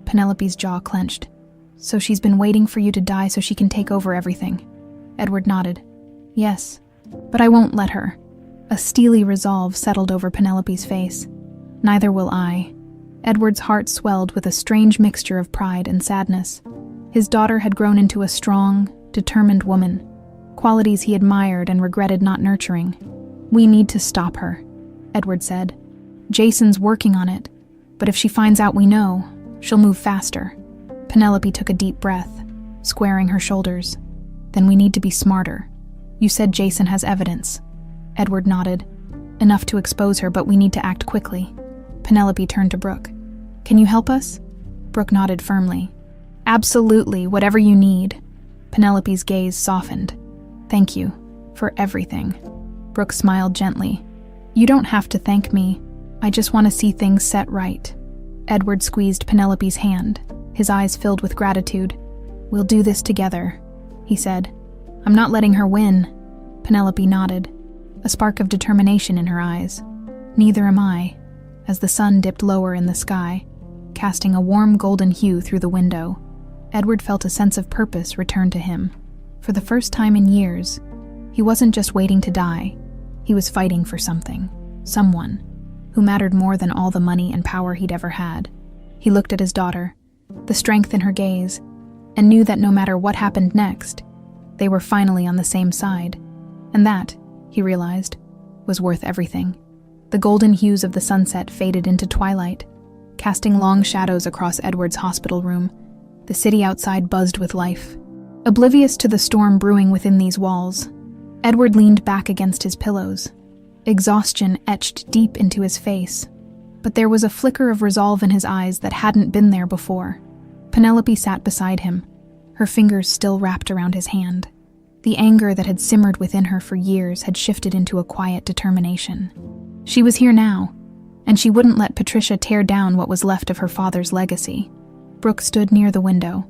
Speaker 1: Penelope's jaw clenched. "So she's been waiting for you to die so she can take over everything?" Edward nodded. "Yes, but I won't let her." A steely resolve settled over Penelope's face. "Neither will I." Edward's heart swelled with a strange mixture of pride and sadness. His daughter had grown into a strong, determined woman, qualities he admired and regretted not nurturing. "We need to stop her," Edward said. "Jason's working on it, but if she finds out we know, she'll move faster." Penelope took a deep breath, squaring her shoulders. "Then we need to be smarter. You said Jason has evidence." Edward nodded. "Enough to expose her, but we need to act quickly." Penelope turned to Brooke. "Can you help us?" Brooke nodded firmly. "Absolutely, whatever you need." Penelope's gaze softened. "Thank you for everything." Brooke smiled gently. "You don't have to thank me. I just want to see things set right." Edward squeezed Penelope's hand, his eyes filled with gratitude. "We'll do this together," he said. "I'm not letting her win." Penelope nodded, a spark of determination in her eyes. "Neither am I," as the sun dipped lower in the sky, casting a warm golden hue through the window. Edward felt a sense of purpose return to him. For the first time in years, he wasn't just waiting to die. He was fighting for something, someone, who mattered more than all the money and power he'd ever had. He looked at his daughter, the strength in her gaze, and knew that no matter what happened next, they were finally on the same side. And that, he realized, was worth everything. The golden hues of the sunset faded into twilight, casting long shadows across Edward's hospital room. The city outside buzzed with life. Oblivious to the storm brewing within these walls, Edward leaned back against his pillows. Exhaustion etched deep into his face, but there was a flicker of resolve in his eyes that hadn't been there before. Penelope sat beside him, her fingers still wrapped around his hand. The anger that had simmered within her for years had shifted into a quiet determination. She was here now, and she wouldn't let Patricia tear down what was left of her father's legacy. Brooke stood near the window,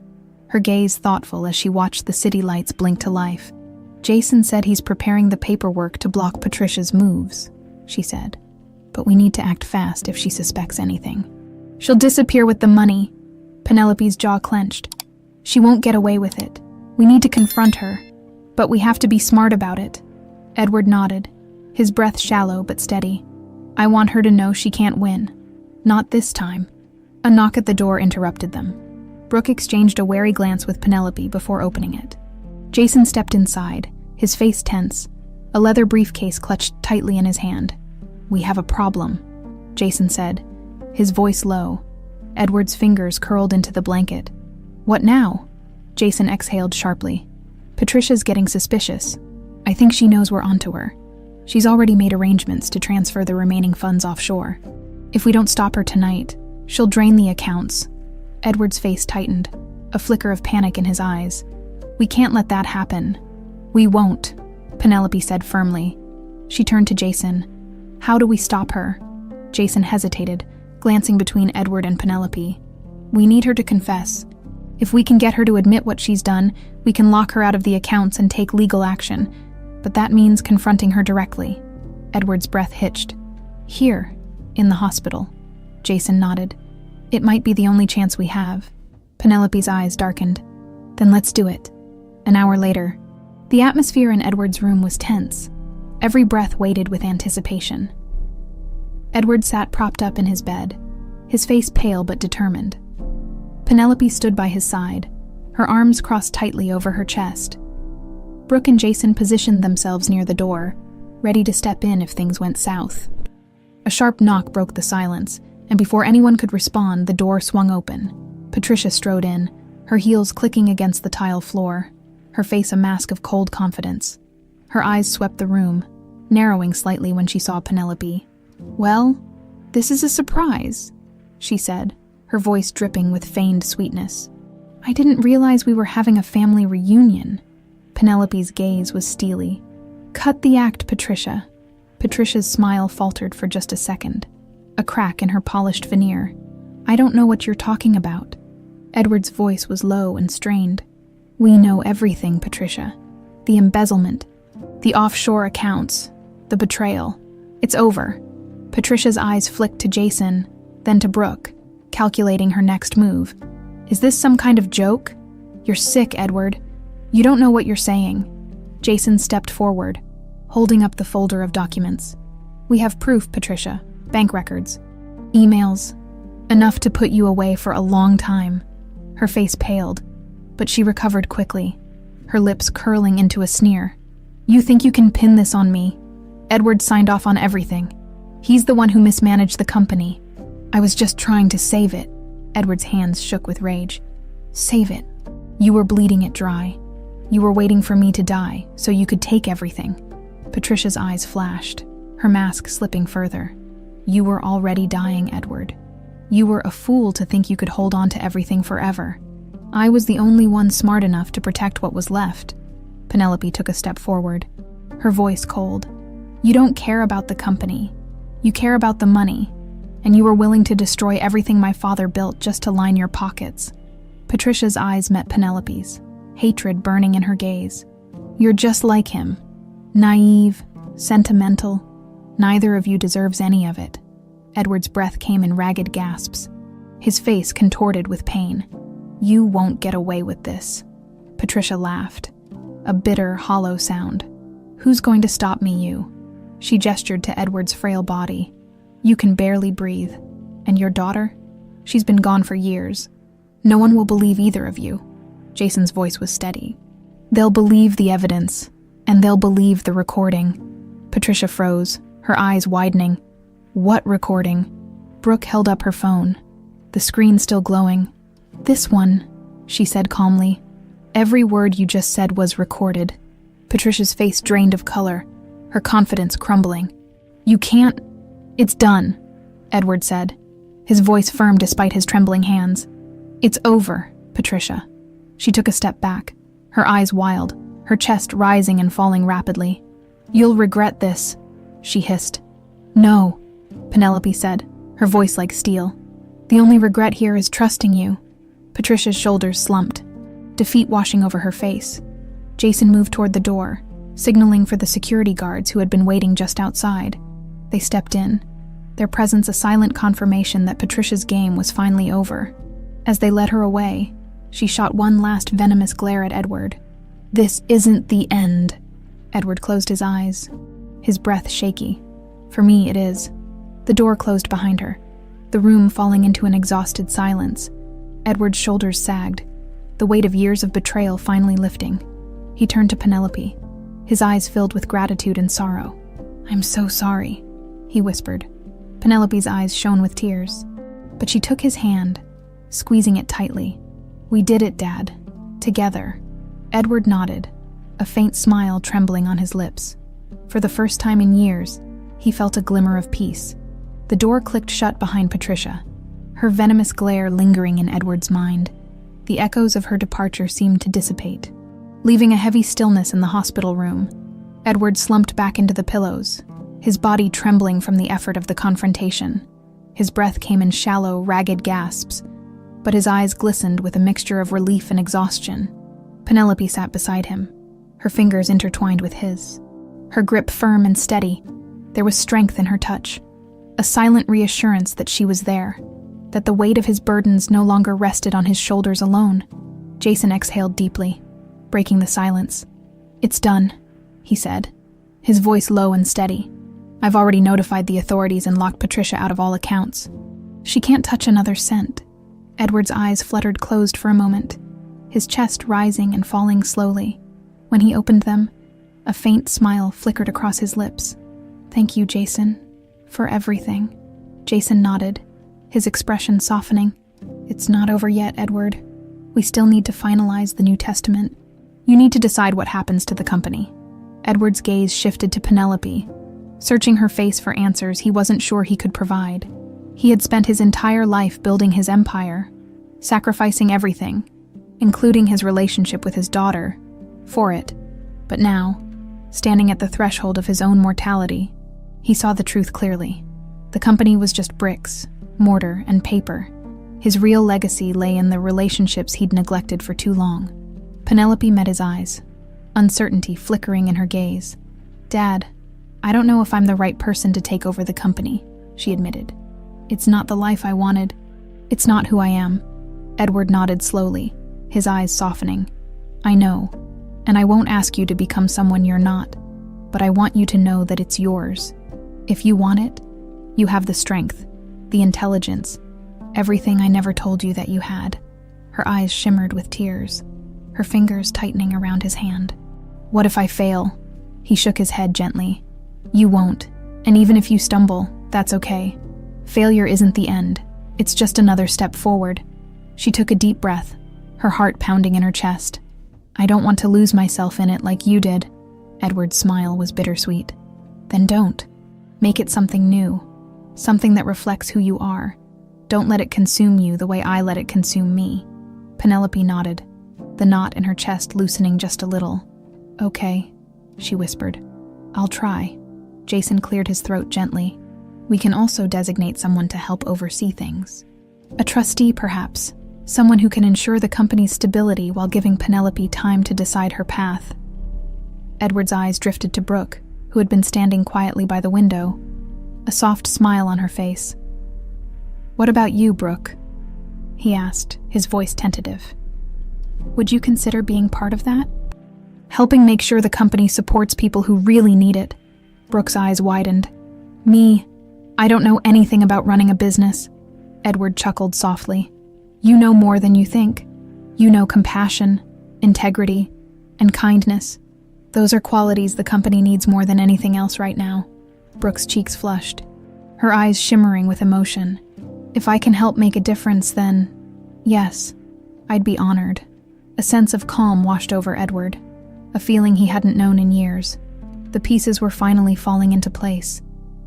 Speaker 1: her gaze thoughtful as she watched the city lights blink to life. "Jason said he's preparing the paperwork to block Patricia's moves," she said. "But we need to act fast if she suspects anything. She'll disappear with the money." Penelope's jaw clenched. "She won't get away with it. We need to confront her. But we have to be smart about it." Edward nodded, his breath shallow but steady. "I want her to know she can't win. Not this time." A knock at the door interrupted them. Brooke exchanged a wary glance with Penelope before opening it. Jason stepped inside, his face tense, a leather briefcase clutched tightly in his hand. "We have a problem," Jason said, his voice low. Edward's fingers curled into the blanket. "What now?" Jason exhaled sharply. "Patricia's getting suspicious. I think she knows we're onto her. She's already made arrangements to transfer the remaining funds offshore. If we don't stop her tonight, she'll drain the accounts." Edward's face tightened, a flicker of panic in his eyes. "We can't let that happen." "We won't," Penelope said firmly. She turned to Jason. "How do we stop her?" Jason hesitated, glancing between Edward and Penelope. "We need her to confess. If we can get her to admit what she's done, we can lock her out of the accounts and take legal action. But that means confronting her directly." Edward's breath hitched. "Here, in the hospital." Jason nodded. "It might be the only chance we have." Penelope's eyes darkened. "Then let's do it." An hour later, the atmosphere in Edward's room was tense. Every breath waited with anticipation. Edward sat propped up in his bed, his face pale but determined. Penelope stood by his side, her arms crossed tightly over her chest. Brooke and Jason positioned themselves near the door, ready to step in if things went south. A sharp knock broke the silence, and before anyone could respond, the door swung open. Patricia strode in, her heels clicking against the tile floor, her face a mask of cold confidence. Her eyes swept the room, narrowing slightly when she saw Penelope. "Well, this is a surprise," she said, her voice dripping with feigned sweetness. "I didn't realize we were having a family reunion." Penelope's gaze was steely. "Cut the act, Patricia." Patricia's smile faltered for just a second, a crack in her polished veneer. "I don't know what you're talking about." Edward's voice was low and strained. "We know everything, Patricia. The embezzlement, the offshore accounts, the betrayal. It's over." Patricia's eyes flicked to Jason, then to Brooke, calculating her next move. "Is this some kind of joke? You're sick, Edward. You don't know what you're saying." Jason stepped forward, holding up the folder of documents. "We have proof, Patricia. Bank records. Emails. Enough to put you away for a long time." Her face paled, but she recovered quickly, her lips curling into a sneer. "You think you can pin this on me?" Edward signed off on everything. He's the one who mismanaged the company. "I was just trying to save it." Edward's hands shook with rage. "Save it? You were bleeding it dry. You were waiting for me to die so you could take everything." Patricia's eyes flashed, her mask slipping further. "You were already dying, Edward. You were a fool to think you could hold on to everything forever. I was the only one smart enough to protect what was left." Penelope took a step forward, her voice cold. "You don't care about the company. You care about the money, and you were willing to destroy everything my father built just to line your pockets." Patricia's eyes met Penelope's, hatred burning in her gaze. "You're just like him. Naive, sentimental. Neither of you deserves any of it." Edward's breath came in ragged gasps, his face contorted with pain. "You won't get away with this." Patricia laughed, a bitter, hollow sound. "Who's going to stop me, you?" She gestured to Edward's frail body. "You can barely breathe. And your daughter? She's been gone for years. No one will believe either of you." Jason's voice was steady. "They'll believe the evidence, and they'll believe the recording." Patricia froze, her eyes widening. "What recording?" Brooke held up her phone, the screen still glowing. "This one," she said calmly. "Every word you just said was recorded." Patricia's face drained of color, her confidence crumbling. "You can't—" "It's done," Edward said, his voice firm despite his trembling hands. "It's over, Patricia." She took a step back, her eyes wild, her chest rising and falling rapidly. "You'll regret this," she hissed. "No," Penelope said, her voice like steel. "The only regret here is trusting you." Patricia's shoulders slumped, defeat washing over her face. Jason moved toward the door, signaling for the security guards who had been waiting just outside. They stepped in, their presence a silent confirmation that Patricia's game was finally over. As they led her away, she shot one last venomous glare at Edward. "This isn't the end." Edward closed his eyes, his breath shaky. "For me, it is." The door closed behind her, the room falling into an exhausted silence. Edward's shoulders sagged, the weight of years of betrayal finally lifting. He turned to Penelope, his eyes filled with gratitude and sorrow. "I'm so sorry," he whispered. Penelope's eyes shone with tears, but she took his hand, squeezing it tightly. "We did it, Dad. Together." Edward nodded, a faint smile trembling on his lips. For the first time in years, he felt a glimmer of peace. The door clicked shut behind Patricia, her venomous glare lingering in Edward's mind. The echoes of her departure seemed to dissipate, leaving a heavy stillness in the hospital room. Edward slumped back into the pillows, his body trembling from the effort of the confrontation. His breath came in shallow, ragged gasps, but his eyes glistened with a mixture of relief and exhaustion. Penelope sat beside him, her fingers intertwined with his, her grip firm and steady. There was strength in her touch, a silent reassurance that she was there, that the weight of his burdens no longer rested on his shoulders alone. Jason exhaled deeply, breaking the silence. "It's done," he said, his voice low and steady. "I've already notified the authorities and locked Patricia out of all accounts. She can't touch another cent." Edward's eyes fluttered closed for a moment, his chest rising and falling slowly. When he opened them, a faint smile flickered across his lips. "Thank you, Jason, for everything." Jason nodded, his expression softening. "It's not over yet, Edward. We still need to finalize the New Testament. You need to decide what happens to the company." Edward's gaze shifted to Penelope. Searching her face for answers he wasn't sure he could provide. He had spent his entire life building his empire, sacrificing everything, including his relationship with his daughter, for it. But now, standing at the threshold of his own mortality, he saw the truth clearly. The company was just bricks, mortar, and paper. His real legacy lay in the relationships he'd neglected for too long. Penelope met his eyes, uncertainty flickering in her gaze. "Dad, I don't know if I'm the right person to take over the company," she admitted. "It's not the life I wanted. It's not who I am." Edward nodded slowly, his eyes softening. "I know, and I won't ask you to become someone you're not, but I want you to know that it's yours. If you want it, you have the strength, the intelligence, everything I never told you that you had." Her eyes shimmered with tears, her fingers tightening around his hand. "What if I fail?" He shook his head gently. "You won't, and even if you stumble, that's okay. Failure isn't the end. It's just another step forward." She took a deep breath, her heart pounding in her chest. "I don't want to lose myself in it like you did." Edward's smile was bittersweet. "Then don't. Make it something new, something that reflects who you are. Don't let it consume you the way I let it consume me." Penelope nodded, the knot in her chest loosening just a little. "Okay," she whispered. "I'll try." Jason cleared his throat gently. "We can also designate someone to help oversee things. A trustee, perhaps. Someone who can ensure the company's stability while giving Penelope time to decide her path." Edward's eyes drifted to Brooke, who had been standing quietly by the window, a soft smile on her face. "What about you, Brooke?" he asked, his voice tentative. "Would you consider being part of that? Helping make sure the company supports people who really need it." Brooke's eyes widened. "Me? I don't know anything about running a business." Edward chuckled softly. "You know more than you think. You know, compassion, integrity, and kindness. Those are qualities the company needs more than anything else right now. Brooke's cheeks flushed, her eyes shimmering with emotion. If I can help make a difference, then yes, I'd be honored. A sense of calm washed over Edward, a feeling he hadn't known in years. The pieces were finally falling into place,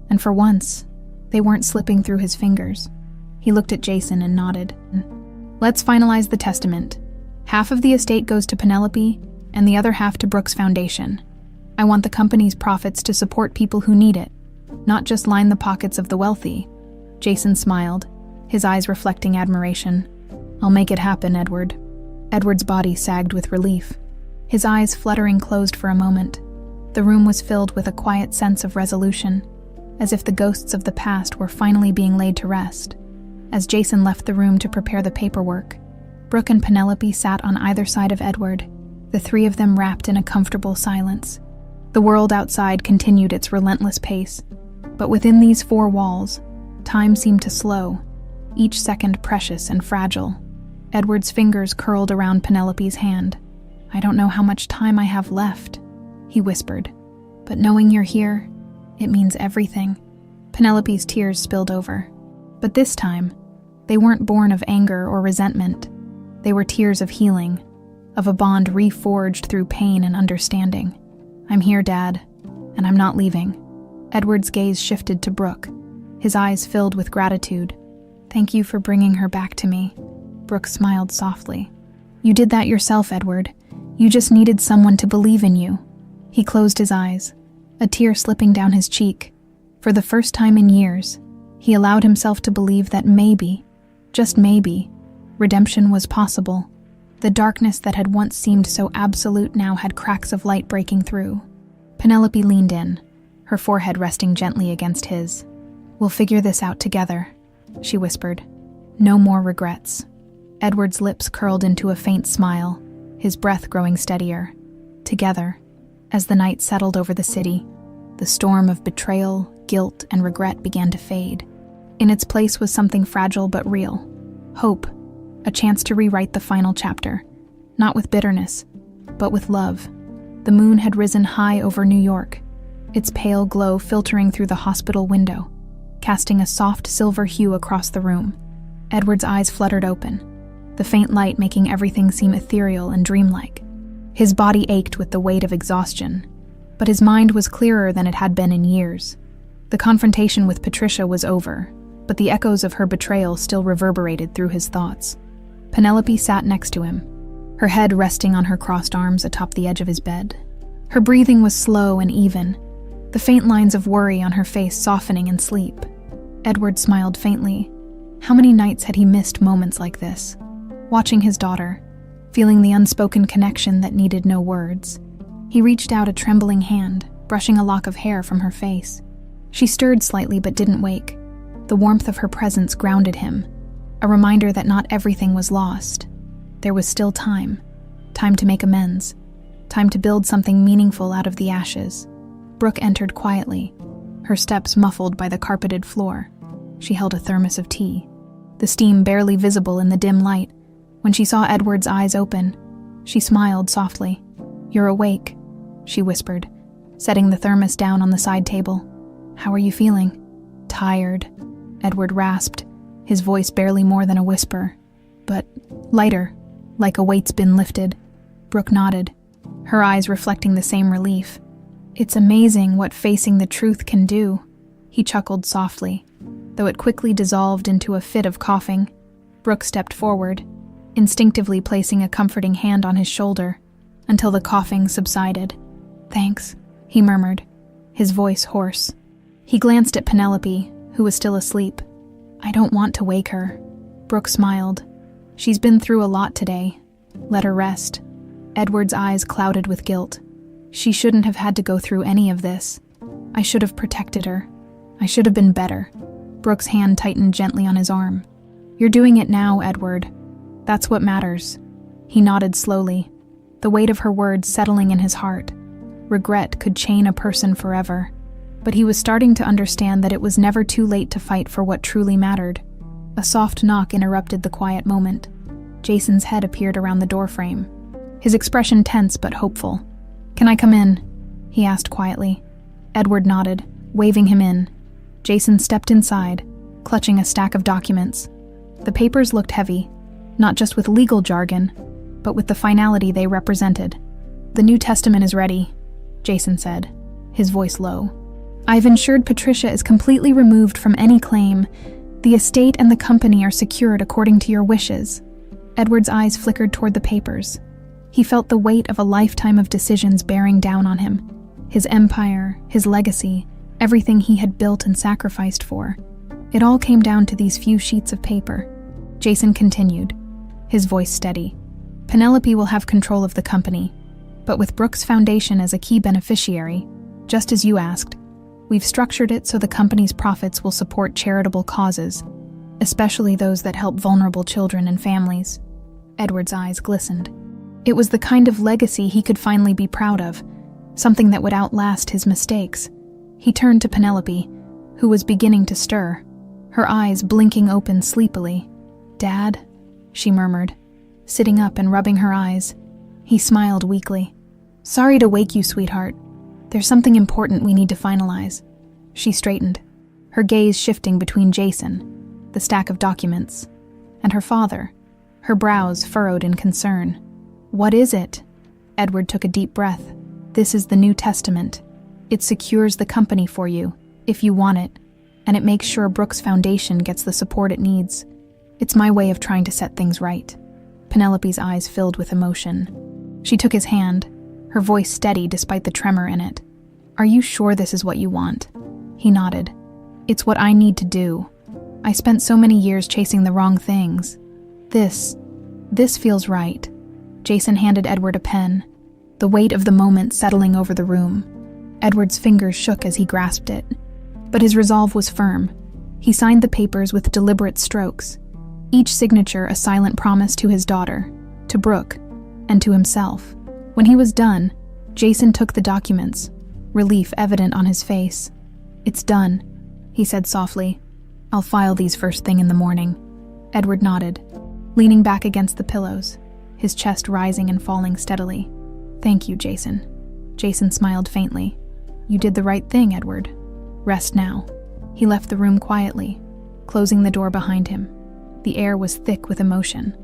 Speaker 1: and for once, they weren't slipping through his fingers. He looked at Jason and nodded. Let's finalize the testament. Half of the estate goes to Penelope, and the other half to Brooke's foundation. I want the company's profits to support people who need it, not just line the pockets of the wealthy. Jason smiled, his eyes reflecting admiration. I'll make it happen, Edward. Edward's body sagged with relief. His eyes fluttering closed for a moment. The room was filled with a quiet sense of resolution, as if the ghosts of the past were finally being laid to rest. As Jason left the room to prepare the paperwork, Brooke and Penelope sat on either side of Edward, the three of them wrapped in a comfortable silence. The world outside continued its relentless pace, but within these four walls, time seemed to slow, each second precious and fragile. Edward's fingers curled around Penelope's hand. I don't know how much time I have left, he whispered, but knowing you're here, it means everything. Penelope's tears spilled over, but this time, they weren't born of anger or resentment. They were tears of healing, of a bond reforged through pain and understanding. I'm here, Dad, and I'm not leaving. Edward's gaze shifted to Brooke, his eyes filled with gratitude. Thank you for bringing her back to me. Brooke smiled softly. You did that yourself, Edward. You just needed someone to believe in you. He closed his eyes, a tear slipping down his cheek. For the first time in years, he allowed himself to believe that maybe, just maybe, redemption was possible. The darkness that had once seemed so absolute now had cracks of light breaking through. Penelope leaned in, her forehead resting gently against his. We'll figure this out together, she whispered. No more regrets. Edward's lips curled into a faint smile, his breath growing steadier. Together, as the night settled over the city, the storm of betrayal, guilt, and regret began to fade. In its place was something fragile but real. Hope, a chance to rewrite the final chapter, not with bitterness, but with love. The moon had risen high over New York, its pale glow filtering through the hospital window, casting a soft silver hue across the room. Edward's eyes fluttered open, the faint light making everything seem ethereal and dreamlike. His body ached with the weight of exhaustion, but his mind was clearer than it had been in years. The confrontation with Patricia was over, but the echoes of her betrayal still reverberated through his thoughts. Penelope sat next to him, her head resting on her crossed arms atop the edge of his bed. Her breathing was slow and even, the faint lines of worry on her face softening in sleep. Edward smiled faintly. How many nights had he missed moments like this? Watching his daughter, feeling the unspoken connection that needed no words. He reached out a trembling hand, brushing a lock of hair from her face. She stirred slightly but didn't wake. The warmth of her presence grounded him, a reminder that not everything was lost. There was still time to make amends, time to build something meaningful out of the ashes. Brooke entered quietly, her steps muffled by the carpeted floor. She held a thermos of tea, the steam barely visible in the dim light. When she saw Edward's eyes open, she smiled softly. You're awake, she whispered, setting the thermos down on the side table. How are you feeling? Tired, Edward rasped, his voice barely more than a whisper. But lighter, like a weight's been lifted. Brooke nodded, her eyes reflecting the same relief. It's amazing what facing the truth can do, he chuckled softly, though it quickly dissolved into a fit of coughing. Brooke stepped forward, instinctively placing a comforting hand on his shoulder, until the coughing subsided. Thanks, he murmured, his voice hoarse. He glanced at Penelope, who was still asleep. I don't want to wake her. Brooke smiled. She's been through a lot today. Let her rest. Edward's eyes clouded with guilt. She shouldn't have had to go through any of this. I should have protected her. I should have been better. Brooke's hand tightened gently on his arm. You're doing it now, Edward. That's what matters. He nodded slowly, the weight of her words settling in his heart. Regret could chain a person forever, but he was starting to understand that it was never too late to fight for what truly mattered. A soft knock interrupted the quiet moment. Jason's head appeared around the doorframe, his expression tense but hopeful. "Can I come in?" he asked quietly. Edward nodded, waving him in. Jason stepped inside, clutching a stack of documents. The papers looked heavy, not just with legal jargon, but with the finality they represented. "The New Testament is ready," Jason said, his voice low. "I've ensured Patricia is completely removed from any claim. The estate and the company are secured according to your wishes." Edward's eyes flickered toward the papers. He felt the weight of a lifetime of decisions bearing down on him. His empire, his legacy, everything he had built and sacrificed for. It all came down to these few sheets of paper. Jason continued, his voice steady. "Penelope will have control of the company, but with Brooks Foundation as a key beneficiary, just as you asked, we've structured it so the company's profits will support charitable causes, especially those that help vulnerable children and families." Edward's eyes glistened. It was the kind of legacy he could finally be proud of, something that would outlast his mistakes. He turned to Penelope, who was beginning to stir, her eyes blinking open sleepily. "Dad?" she murmured, sitting up and rubbing her eyes. He smiled weakly. "Sorry to wake you, sweetheart. There's something important we need to finalize." She straightened, her gaze shifting between Jason, the stack of documents, and her father, her brows furrowed in concern. "What is it?" Edward took a deep breath. "This is the New Testament. It secures the company for you, if you want it, and it makes sure Brooks Foundation gets the support it needs. It's my way of trying to set things right." Penelope's eyes filled with emotion. She took his hand, her voice steady despite the tremor in it. "Are you sure this is what you want?" He nodded. "It's what I need to do. I spent so many years chasing the wrong things. This feels right." Jason handed Edward a pen, the weight of the moment settling over the room. Edward's fingers shook as he grasped it, but his resolve was firm. He signed the papers with deliberate strokes, each signature a silent promise to his daughter, to Brooke, and to himself. When he was done, Jason took the documents, relief evident on his face. "It's done," he said softly. "I'll file these first thing in the morning." Edward nodded, leaning back against the pillows, his chest rising and falling steadily. "Thank you, Jason." Jason smiled faintly. "You did the right thing, Edward. Rest now." He left the room quietly, closing the door behind him. The air was thick with emotion,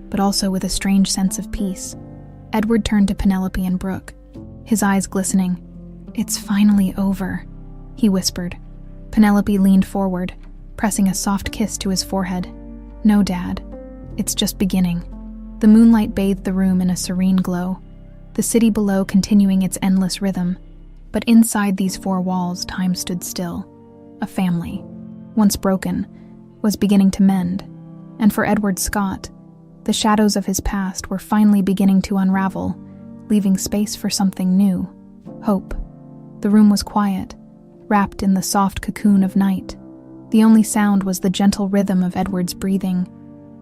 Speaker 1: but also with a strange sense of peace. Edward turned to Penelope and Brooke, his eyes glistening. "It's finally over," he whispered. Penelope leaned forward, pressing a soft kiss to his forehead. "No, Dad. It's just beginning." The moonlight bathed the room in a serene glow, the city below continuing its endless rhythm. But inside these four walls, time stood still. A family, once broken, was beginning to mend. And for Edward Scott, the shadows of his past were finally beginning to unravel, leaving space for something new. Hope. The room was quiet, wrapped in the soft cocoon of night. The only sound was the gentle rhythm of Edward's breathing,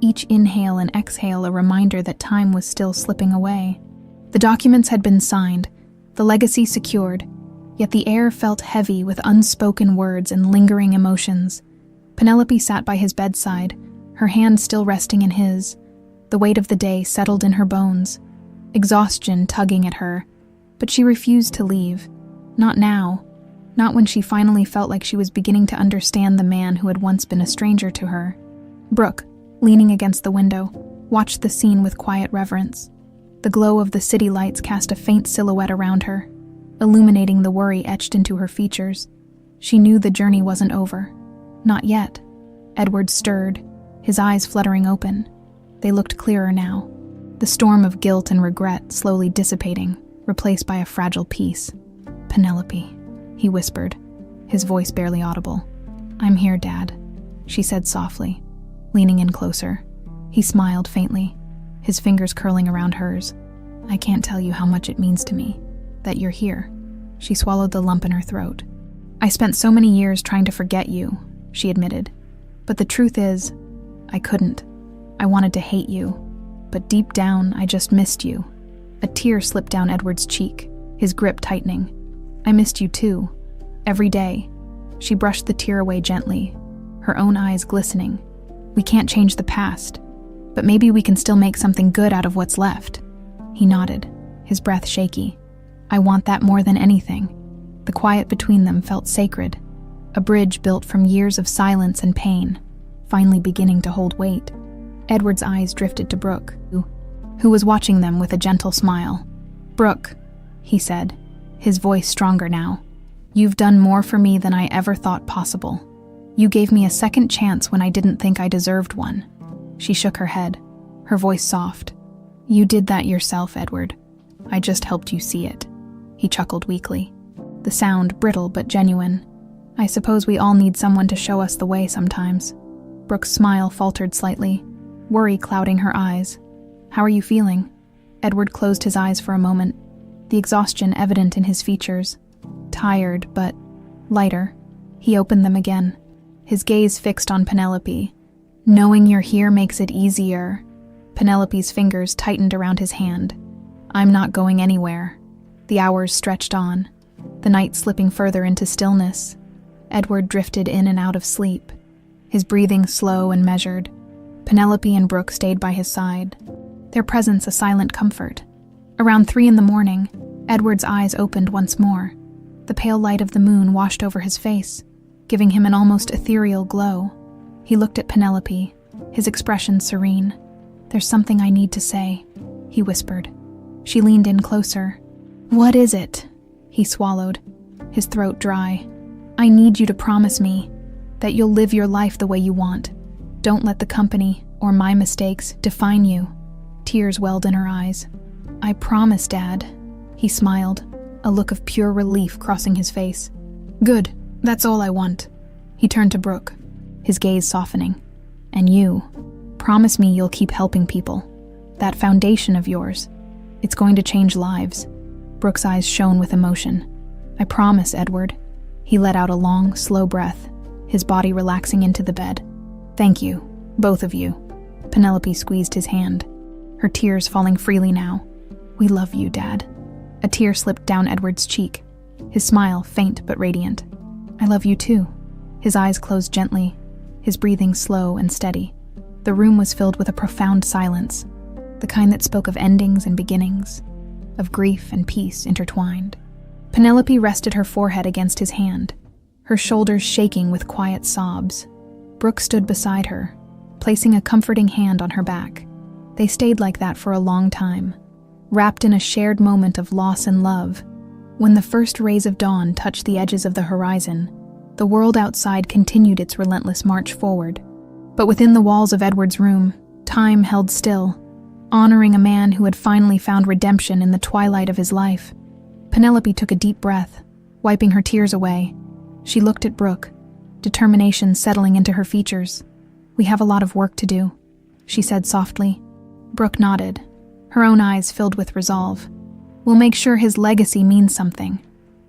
Speaker 1: each inhale and exhale a reminder that time was still slipping away. The documents had been signed, the legacy secured, yet the air felt heavy with unspoken words and lingering emotions. Penelope sat by his bedside, her hand still resting in his. The weight of the day settled in her bones, exhaustion tugging at her, but she refused to leave. Not now, not when she finally felt like she was beginning to understand the man who had once been a stranger to her. Brooke, leaning against the window, watched the scene with quiet reverence. The glow of the city lights cast a faint silhouette around her, illuminating the worry etched into her features. She knew the journey wasn't over. Not yet. Edward stirred, his eyes fluttering open. They looked clearer now, the storm of guilt and regret slowly dissipating, replaced by a fragile peace. "Penelope," he whispered, his voice barely audible. "I'm here, Dad," she said softly, leaning in closer. He smiled faintly, his fingers curling around hers. "I can't tell you how much it means to me, that you're here." She swallowed the lump in her throat. "I spent so many years trying to forget you," she admitted. "But the truth is, I couldn't. I wanted to hate you, but deep down, I just missed you." A tear slipped down Edward's cheek, his grip tightening. "I missed you too. Every day." She brushed the tear away gently, her own eyes glistening. "We can't change the past, but maybe we can still make something good out of what's left." He nodded, his breath shaky. "I want that more than anything." The quiet between them felt sacred, a bridge built from years of silence and pain, finally beginning to hold weight. Edward's eyes drifted to Brooke, who was watching them with a gentle smile. "Brooke," he said, his voice stronger now, "you've done more for me than I ever thought possible. You gave me a second chance when I didn't think I deserved one." She shook her head, her voice soft. "You did that yourself, Edward. I just helped you see it." He chuckled weakly, the sound brittle but genuine. "I suppose we all need someone to show us the way sometimes." Brooke's smile faltered slightly, worry clouding her eyes. "How are you feeling?" Edward closed his eyes for a moment, the exhaustion evident in his features. Tired, but lighter. He opened them again, his gaze fixed on Penelope. "Knowing you're here makes it easier." Penelope's fingers tightened around his hand. "I'm not going anywhere." The hours stretched on, the night slipping further into stillness. Edward drifted in and out of sleep, his breathing slow and measured. Penelope and Brooke stayed by his side, their presence a silent comfort. Around 3 a.m, Edward's eyes opened once more. The pale light of the moon washed over his face, giving him an almost ethereal glow. He looked at Penelope, his expression serene. "There's something I need to say," he whispered. She leaned in closer. "What is it?" He swallowed, his throat dry. "I need you to promise me that you'll live your life the way you want. Don't let the company or my mistakes define you." Tears welled in her eyes. "I promise, Dad." He smiled, a look of pure relief crossing his face. "Good, that's all I want." He turned to Brooke, his gaze softening. "And you, promise me you'll keep helping people. That foundation of yours, it's going to change lives." Brooke's eyes shone with emotion. "I promise, Edward." He let out a long, slow breath, his body relaxing into the bed. "Thank you, both of you." Penelope squeezed his hand, her tears falling freely now. "We love you, Dad." A tear slipped down Edward's cheek, his smile faint but radiant. "I love you too." His eyes closed gently, his breathing slow and steady. The room was filled with a profound silence, the kind that spoke of endings and beginnings, of grief and peace intertwined. Penelope rested her forehead against his hand, her shoulders shaking with quiet sobs. Brooke stood beside her, placing a comforting hand on her back. They stayed like that for a long time, wrapped in a shared moment of loss and love. When the first rays of dawn touched the edges of the horizon, the world outside continued its relentless march forward. But within the walls of Edward's room, time held still, honoring a man who had finally found redemption in the twilight of his life. Penelope took a deep breath, wiping her tears away. She looked at Brooke, determination settling into her features. "We have a lot of work to do," she said softly. Brooke nodded, her own eyes filled with resolve. "We'll make sure his legacy means something."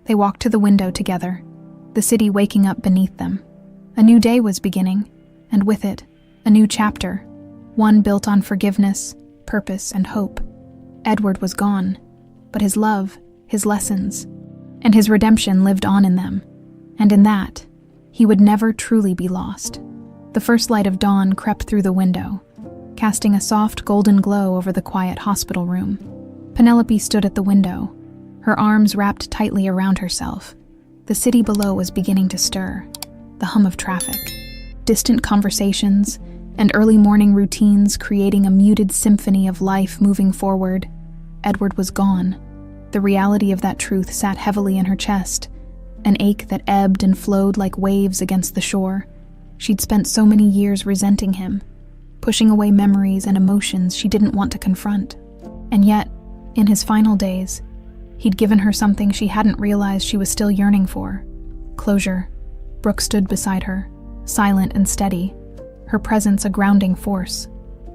Speaker 1: They walked to the window together, the city waking up beneath them. A new day was beginning, and with it, a new chapter, one built on forgiveness, purpose, and hope. Edward was gone, but his love, his lessons, and his redemption lived on in them, and in that, he would never truly be lost. The first light of dawn crept through the window, casting a soft golden glow over the quiet hospital room. Penelope stood at the window, her arms wrapped tightly around herself. The city below was beginning to stir, the hum of traffic, distant conversations, and early morning routines creating a muted symphony of life moving forward. Edward was gone. The reality of that truth sat heavily in her chest, an ache that ebbed and flowed like waves against the shore. She'd spent so many years resenting him, pushing away memories and emotions she didn't want to confront. And yet, in his final days, he'd given her something she hadn't realized she was still yearning for: closure. Brooke stood beside her, silent and steady, her presence a grounding force.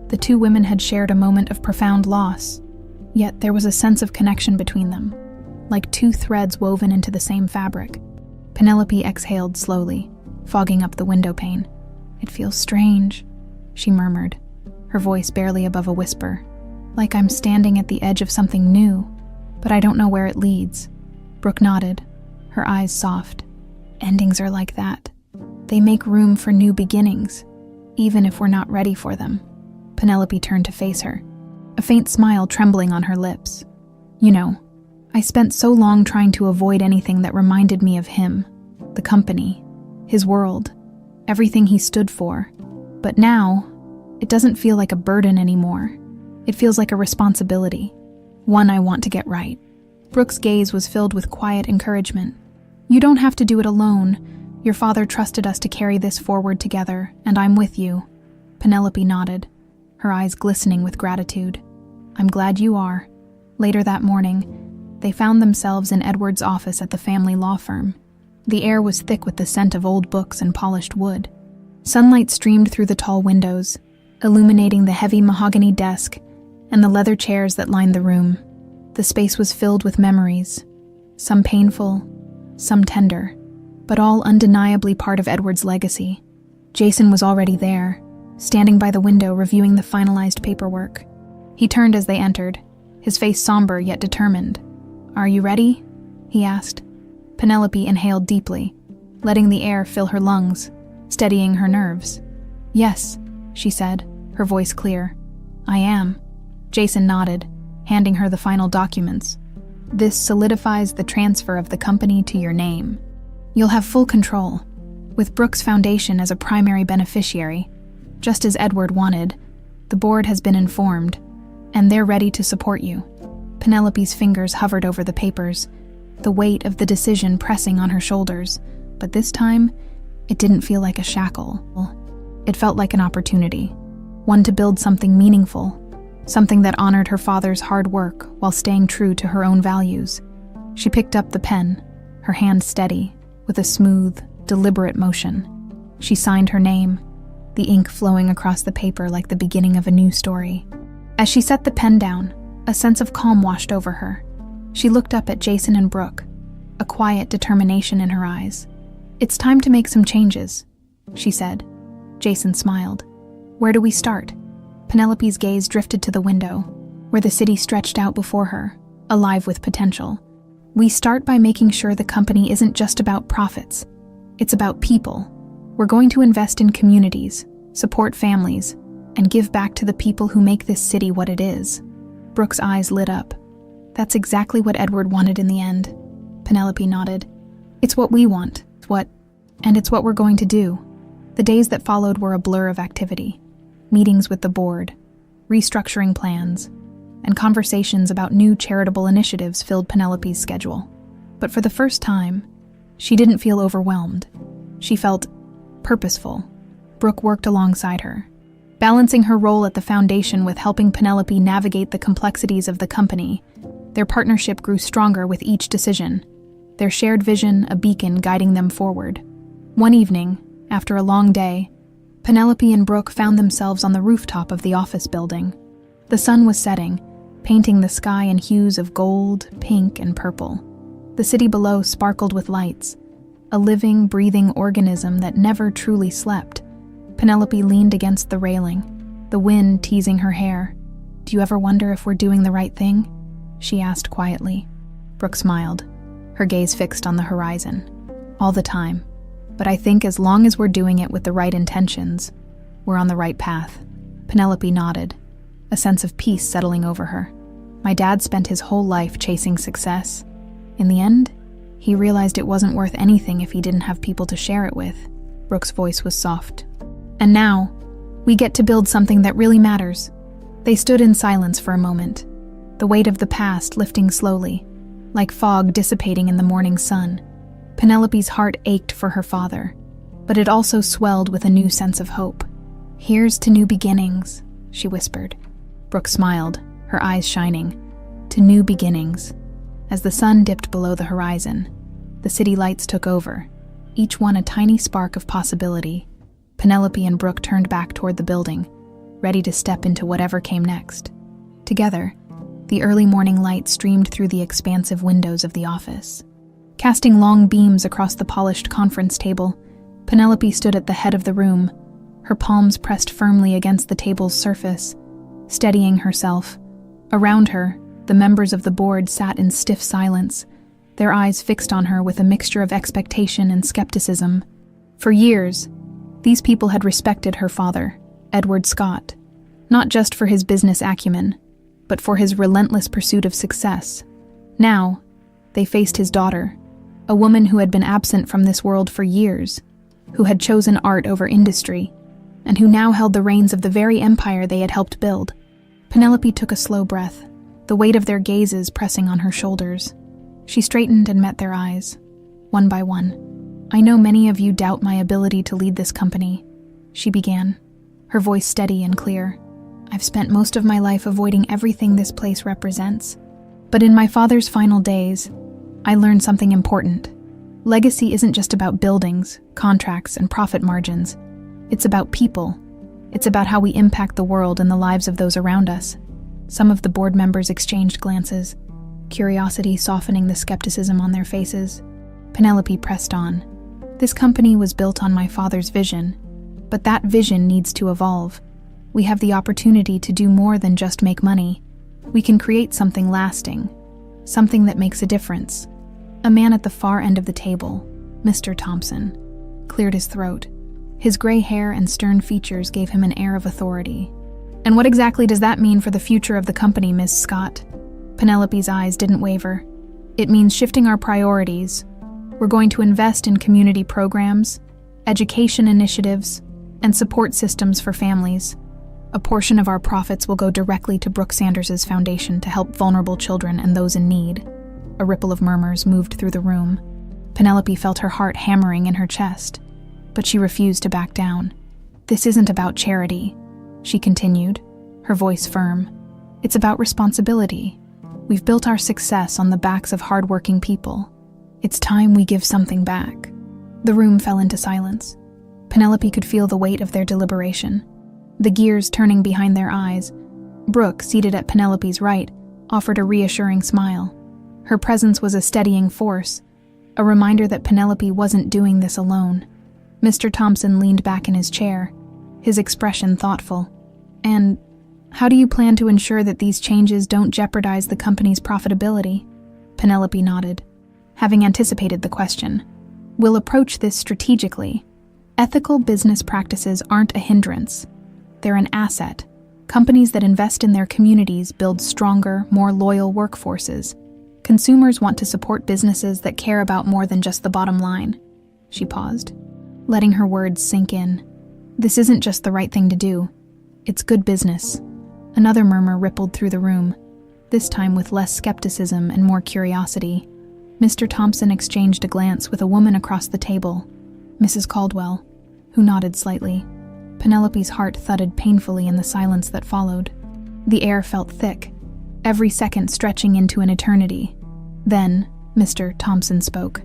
Speaker 1: The two women had shared a moment of profound loss, yet there was a sense of connection between them, like two threads woven into the same fabric. Penelope exhaled slowly, fogging up the window pane. "It feels strange," she murmured, her voice barely above a whisper. "Like I'm standing at the edge of something new, but I don't know where it leads." Brooke nodded, her eyes soft. "Endings are like that. They make room for new beginnings, even if we're not ready for them." Penelope turned to face her, a faint smile trembling on her lips. You know, I spent so long trying to avoid anything that reminded me of him, the company, his world, everything he stood for. But now, it doesn't feel like a burden anymore. It feels like a responsibility, one I want to get right. Brooke's gaze was filled with quiet encouragement. You don't have to do it alone. Your father trusted us to carry this forward together, and I'm with you. Penelope nodded, her eyes glistening with gratitude. I'm glad you are. Later that morning, they found themselves in Edward's office at the family law firm. The air was thick with the scent of old books and polished wood. Sunlight streamed through the tall windows, illuminating the heavy mahogany desk and the leather chairs that lined the room. The space was filled with memories, some painful, some tender, but all undeniably part of Edward's legacy. Jason was already there, standing by the window reviewing the finalized paperwork. He turned as they entered, his face somber yet determined. Are you ready? He asked. Penelope inhaled deeply, letting the air fill her lungs, steadying her nerves. Yes, she said, her voice clear. I am. Jason nodded, handing her the final documents. This solidifies the transfer of the company to your name. You'll have full control, with Brooks Foundation as a primary beneficiary. Just as Edward wanted, the board has been informed, and they're ready to support you. Penelope's fingers hovered over the papers, the weight of the decision pressing on her shoulders, but this time, it didn't feel like a shackle. It felt like an opportunity, one to build something meaningful, something that honored her father's hard work while staying true to her own values. She picked up the pen, her hand steady, with a smooth, deliberate motion. She signed her name, the ink flowing across the paper like the beginning of a new story. As she set the pen down, a sense of calm washed over her. She looked up at Jason and Brooke, a quiet determination in her eyes. It's time to make some changes, she said. Jason smiled. Where do we start? Penelope's gaze drifted to the window, where the city stretched out before her, alive with potential. We start by making sure the company isn't just about profits. It's about people. We're going to invest in communities, support families, and give back to the people who make this city what it is. Brooke's eyes lit up. That's exactly what Edward wanted in the end. Penelope nodded. It's what we want, and it's what we're going to do. The days that followed were a blur of activity. Meetings with the board, restructuring plans, and conversations about new charitable initiatives filled Penelope's schedule. But for the first time, she didn't feel overwhelmed. She felt purposeful. Brooke worked alongside her, balancing her role at the foundation with helping Penelope navigate the complexities of the company. Their partnership grew stronger with each decision, their shared vision a beacon guiding them forward. One evening, after a long day, Penelope and Brooke found themselves on the rooftop of the office building. The sun was setting, painting the sky in hues of gold, pink, and purple. The city below sparkled with lights, a living, breathing organism that never truly slept. Penelope leaned against the railing, the wind teasing her hair. Do you ever wonder if we're doing the right thing? She asked quietly. Brooke smiled, her gaze fixed on the horizon. All the time. But I think as long as we're doing it with the right intentions, we're on the right path. Penelope nodded, a sense of peace settling over her. My dad spent his whole life chasing success. In the end, he realized it wasn't worth anything if he didn't have people to share it with. Brooke's voice was soft. And now, we get to build something that really matters. They stood in silence for a moment, the weight of the past lifting slowly, like fog dissipating in the morning sun. Penelope's heart ached for her father, but it also swelled with a new sense of hope. Here's to new beginnings, she whispered. Brooke smiled, her eyes shining. To new beginnings. As the sun dipped below the horizon, the city lights took over, each one a tiny spark of possibility. Penelope and Brooke turned back toward the building, ready to step into whatever came next. Together, the early morning light streamed through the expansive windows of the office. Casting long beams across the polished conference table, Penelope stood at the head of the room, her palms pressed firmly against the table's surface, steadying herself. Around her, the members of the board sat in stiff silence, their eyes fixed on her with a mixture of expectation and skepticism. For years, these people had respected her father, Edward Scott, not just for his business acumen, but for his relentless pursuit of success. Now, they faced his daughter, a woman who had been absent from this world for years, who had chosen art over industry, and who now held the reins of the very empire they had helped build. Penelope took a slow breath, the weight of their gazes pressing on her shoulders. She straightened and met their eyes, one by one. "I know many of you doubt my ability to lead this company," she began, her voice steady and clear. "I've spent most of my life avoiding everything this place represents. But in my father's final days, I learned something important. Legacy isn't just about buildings, contracts, and profit margins. It's about people. It's about how we impact the world and the lives of those around us." Some of the board members exchanged glances, curiosity softening the skepticism on their faces. Penelope pressed on. "This company was built on my father's vision, but that vision needs to evolve. We have the opportunity to do more than just make money. We can create something lasting, something that makes a difference." A man at the far end of the table, Mr. Thompson, cleared his throat. His gray hair and stern features gave him an air of authority. "And what exactly does that mean for the future of the company, Ms. Scott?" Penelope's eyes didn't waver. "It means shifting our priorities. We're going to invest in community programs, education initiatives, and support systems for families. A portion of our profits will go directly to Brooke Sanders's foundation to help vulnerable children and those in need." A ripple of murmurs moved through the room. Penelope felt her heart hammering in her chest, but she refused to back down. "This isn't about charity," she continued, her voice firm. "It's about responsibility. We've built our success on the backs of hardworking people. It's time we give something back." The room fell into silence. Penelope could feel the weight of their deliberation, the gears turning behind their eyes. Brooke, seated at Penelope's right, offered a reassuring smile. Her presence was a steadying force, a reminder that Penelope wasn't doing this alone. Mr. Thompson leaned back in his chair, his expression thoughtful. "And how do you plan to ensure that these changes don't jeopardize the company's profitability?" Penelope nodded, having anticipated the question. "We'll approach this strategically. Ethical business practices aren't a hindrance. They're an asset. Companies that invest in their communities build stronger, more loyal workforces. Consumers want to support businesses that care about more than just the bottom line." She paused, letting her words sink in. "This isn't just the right thing to do. It's good business." Another murmur rippled through the room, this time with less skepticism and more curiosity. Mr. Thompson exchanged a glance with a woman across the table, Mrs. Caldwell, who nodded slightly. Penelope's heart thudded painfully in the silence that followed. The air felt thick, every second stretching into an eternity. Then, Mr. Thompson spoke.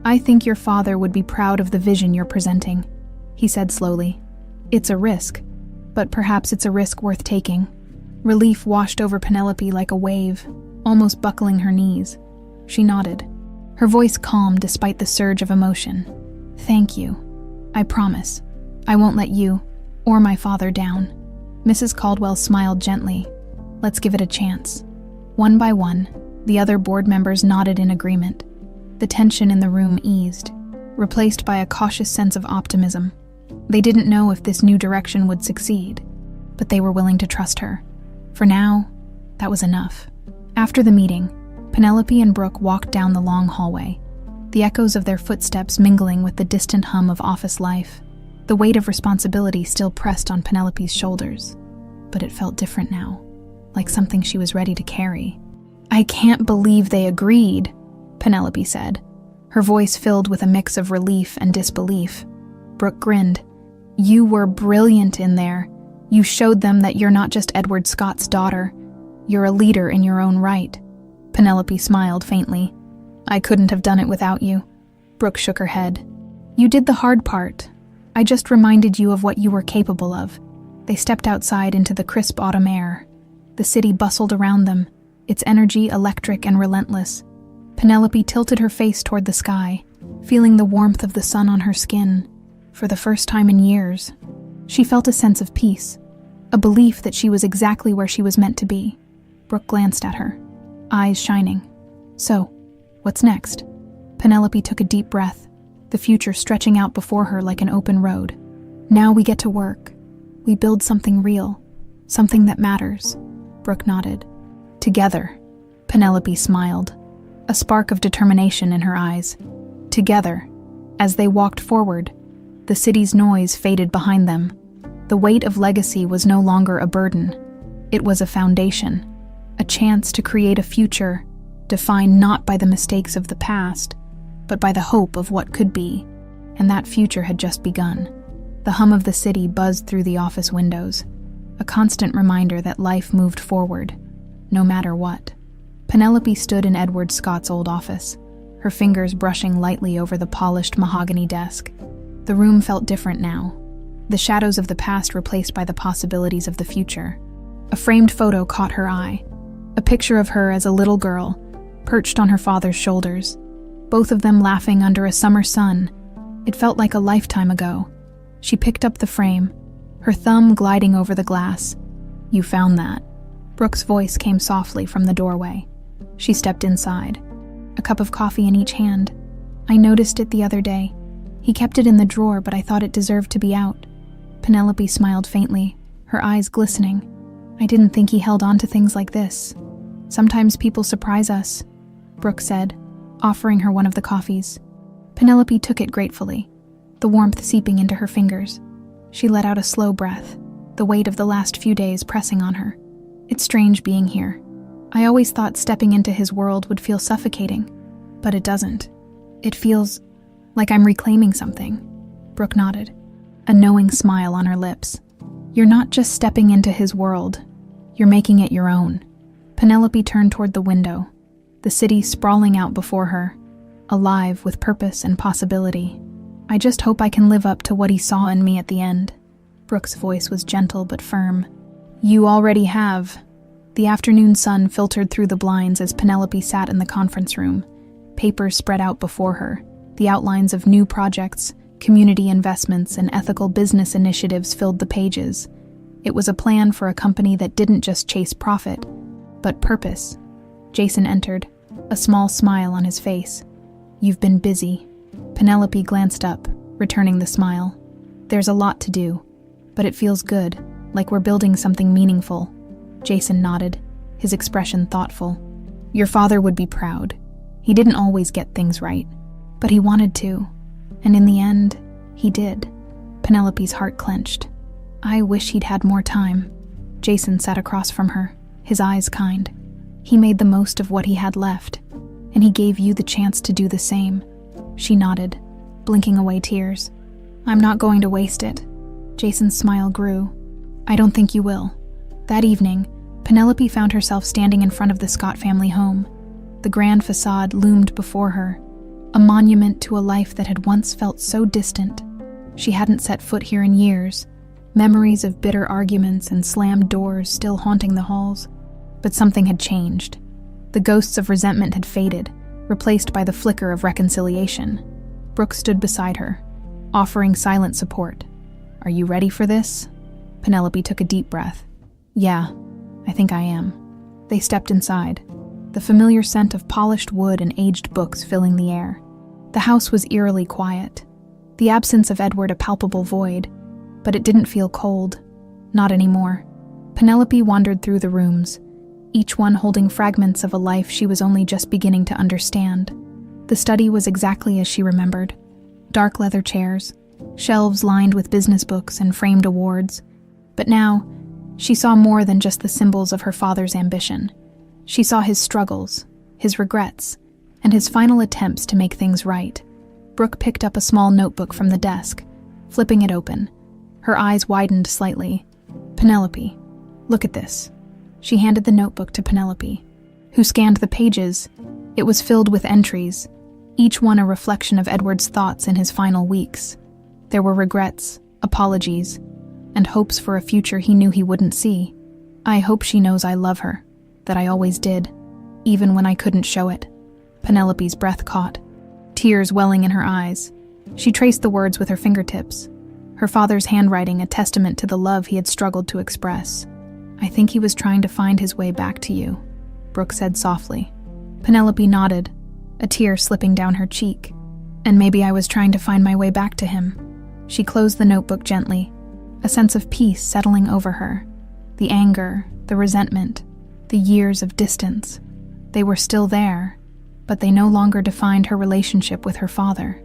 Speaker 1: "I think your father would be proud of the vision you're presenting," he said slowly. "It's a risk, but perhaps it's a risk worth taking." Relief washed over Penelope like a wave, almost buckling her knees. She nodded, her voice calm despite the surge of emotion. "Thank you. I promise. I won't let you, or my father, down." Mrs. Caldwell smiled gently. "Let's give it a chance." One by one, the other board members nodded in agreement. The tension in the room eased, replaced by a cautious sense of optimism. They didn't know if this new direction would succeed, but they were willing to trust her. For now, that was enough. After the meeting, Penelope and Brooke walked down the long hallway, the echoes of their footsteps mingling with the distant hum of office life. The weight of responsibility still pressed on Penelope's shoulders, but it felt different now, like something she was ready to carry. "I can't believe they agreed," Penelope said, her voice filled with a mix of relief and disbelief. Brooke grinned. "You were brilliant in there. You showed them that you're not just Edward Scott's daughter. You're a leader in your own right." Penelope smiled faintly. "I couldn't have done it without you." Brooke shook her head. "You did the hard part. I just reminded you of what you were capable of." They stepped outside into the crisp autumn air. The city bustled around them, its energy electric and relentless. Penelope tilted her face toward the sky, feeling the warmth of the sun on her skin. For the first time in years, she felt a sense of peace, a belief that she was exactly where she was meant to be. Brooke glanced at her, eyes shining. "So, what's next?" Penelope took a deep breath, the future stretching out before her like an open road. "Now we get to work. We build something real, Something that matters, Brooke nodded. Together, Penelope smiled, a spark of determination in her eyes. Together, as they walked forward, the city's noise faded behind them. The weight of legacy was no longer a burden. It was a foundation, a chance to create a future defined not by the mistakes of the past, but by the hope of what could be, and that future had just begun. The hum of the city buzzed through the office windows, a constant reminder that life moved forward, no matter what. Penelope stood in Edward Scott's old office, her fingers brushing lightly over the polished mahogany desk. The room felt different now, the shadows of the past replaced by the possibilities of the future. A framed photo caught her eye, a picture of her as a little girl, perched on her father's shoulders, both of them laughing under a summer sun. It felt like a lifetime ago. She picked up the frame, her thumb gliding over the glass. "You found that." Brooke's voice came softly from the doorway. She stepped inside, a cup of coffee in each hand. "I noticed it the other day. He kept it in the drawer, but I thought it deserved to be out." Penelope smiled faintly, her eyes glistening. "I didn't think he held on to things like this." "Sometimes people surprise us," Brooke said, offering her one of the coffees. Penelope took it gratefully, the warmth seeping into her fingers. She let out a slow breath, the weight of the last few days pressing on her. "It's strange being here. I always thought stepping into his world would feel suffocating, but it doesn't. It feels like I'm reclaiming something." Brooke nodded, a knowing smile on her lips. "You're not just stepping into his world, you're making it your own." Penelope turned toward the window, the city sprawling out before her, alive with purpose and possibility. "I just hope I can live up to what he saw in me at the end." Brooke's voice was gentle but firm. "You already have." The afternoon sun filtered through the blinds as Penelope sat in the conference room, papers spread out before her, the outlines of new projects, community investments, and ethical business initiatives filled the pages. It was a plan for a company that didn't just chase profit, but purpose. Jason entered, a small smile on his face. "You've been busy." Penelope glanced up, returning the smile. "There's a lot to do, but it feels good, like we're building something meaningful." Jason nodded, his expression thoughtful. "Your father would be proud. He didn't always get things right, but he wanted to, and in the end, he did." Penelope's heart clenched. "I wish he'd had more time." Jason sat across from her, his eyes kind. "He made the most of what he had left, and he gave you the chance to do the same." She nodded, blinking away tears. "I'm not going to waste it." Jason's smile grew. "I don't think you will." That evening, Penelope found herself standing in front of the Scott family home. The grand facade loomed before her, a monument to a life that had once felt so distant. She hadn't set foot here in years, memories of bitter arguments and slammed doors still haunting the halls. But something had changed. The ghosts of resentment had faded, replaced by the flicker of reconciliation. Brooke stood beside her, offering silent support. "Are you ready for this?" Penelope took a deep breath. "Yeah, I think I am." They stepped inside, the familiar scent of polished wood and aged books filling the air. The house was eerily quiet, the absence of Edward a palpable void, but it didn't feel cold. Not anymore. Penelope wandered through the rooms, each one holding fragments of a life she was only just beginning to understand. The study was exactly as she remembered. Dark leather chairs, shelves lined with business books and framed awards. But now, she saw more than just the symbols of her father's ambition. She saw his struggles, his regrets, and his final attempts to make things right. Brooke picked up a small notebook from the desk, flipping it open. Her eyes widened slightly. "Penelope, look at this." She handed the notebook to Penelope, who scanned the pages. It was filled with entries, each one a reflection of Edward's thoughts in his final weeks. There were regrets, apologies, and hopes for a future he knew he wouldn't see. "I hope she knows I love her, that I always did, even when I couldn't show it." Penelope's breath caught, tears welling in her eyes. She traced the words with her fingertips, her father's handwriting a testament to the love he had struggled to express. "I think he was trying to find his way back to you," Brooke said softly. Penelope nodded, a tear slipping down her cheek. "And maybe I was trying to find my way back to him." She closed the notebook gently, a sense of peace settling over her. The anger, the resentment, the years of distance. They were still there, but they no longer defined her relationship with her father.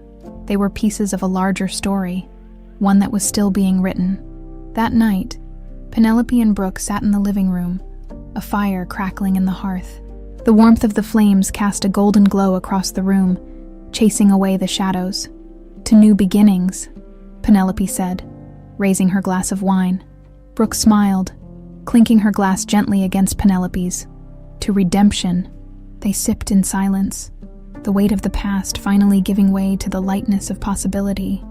Speaker 1: They were pieces of a larger story, one that was still being written. That night, Penelope and Brooke sat in the living room, a fire crackling in the hearth. The warmth of the flames cast a golden glow across the room, chasing away the shadows. "To new beginnings," Penelope said, raising her glass of wine. Brooke smiled, clinking her glass gently against Penelope's. "To redemption." They sipped in silence, the weight of the past finally giving way to the lightness of possibility.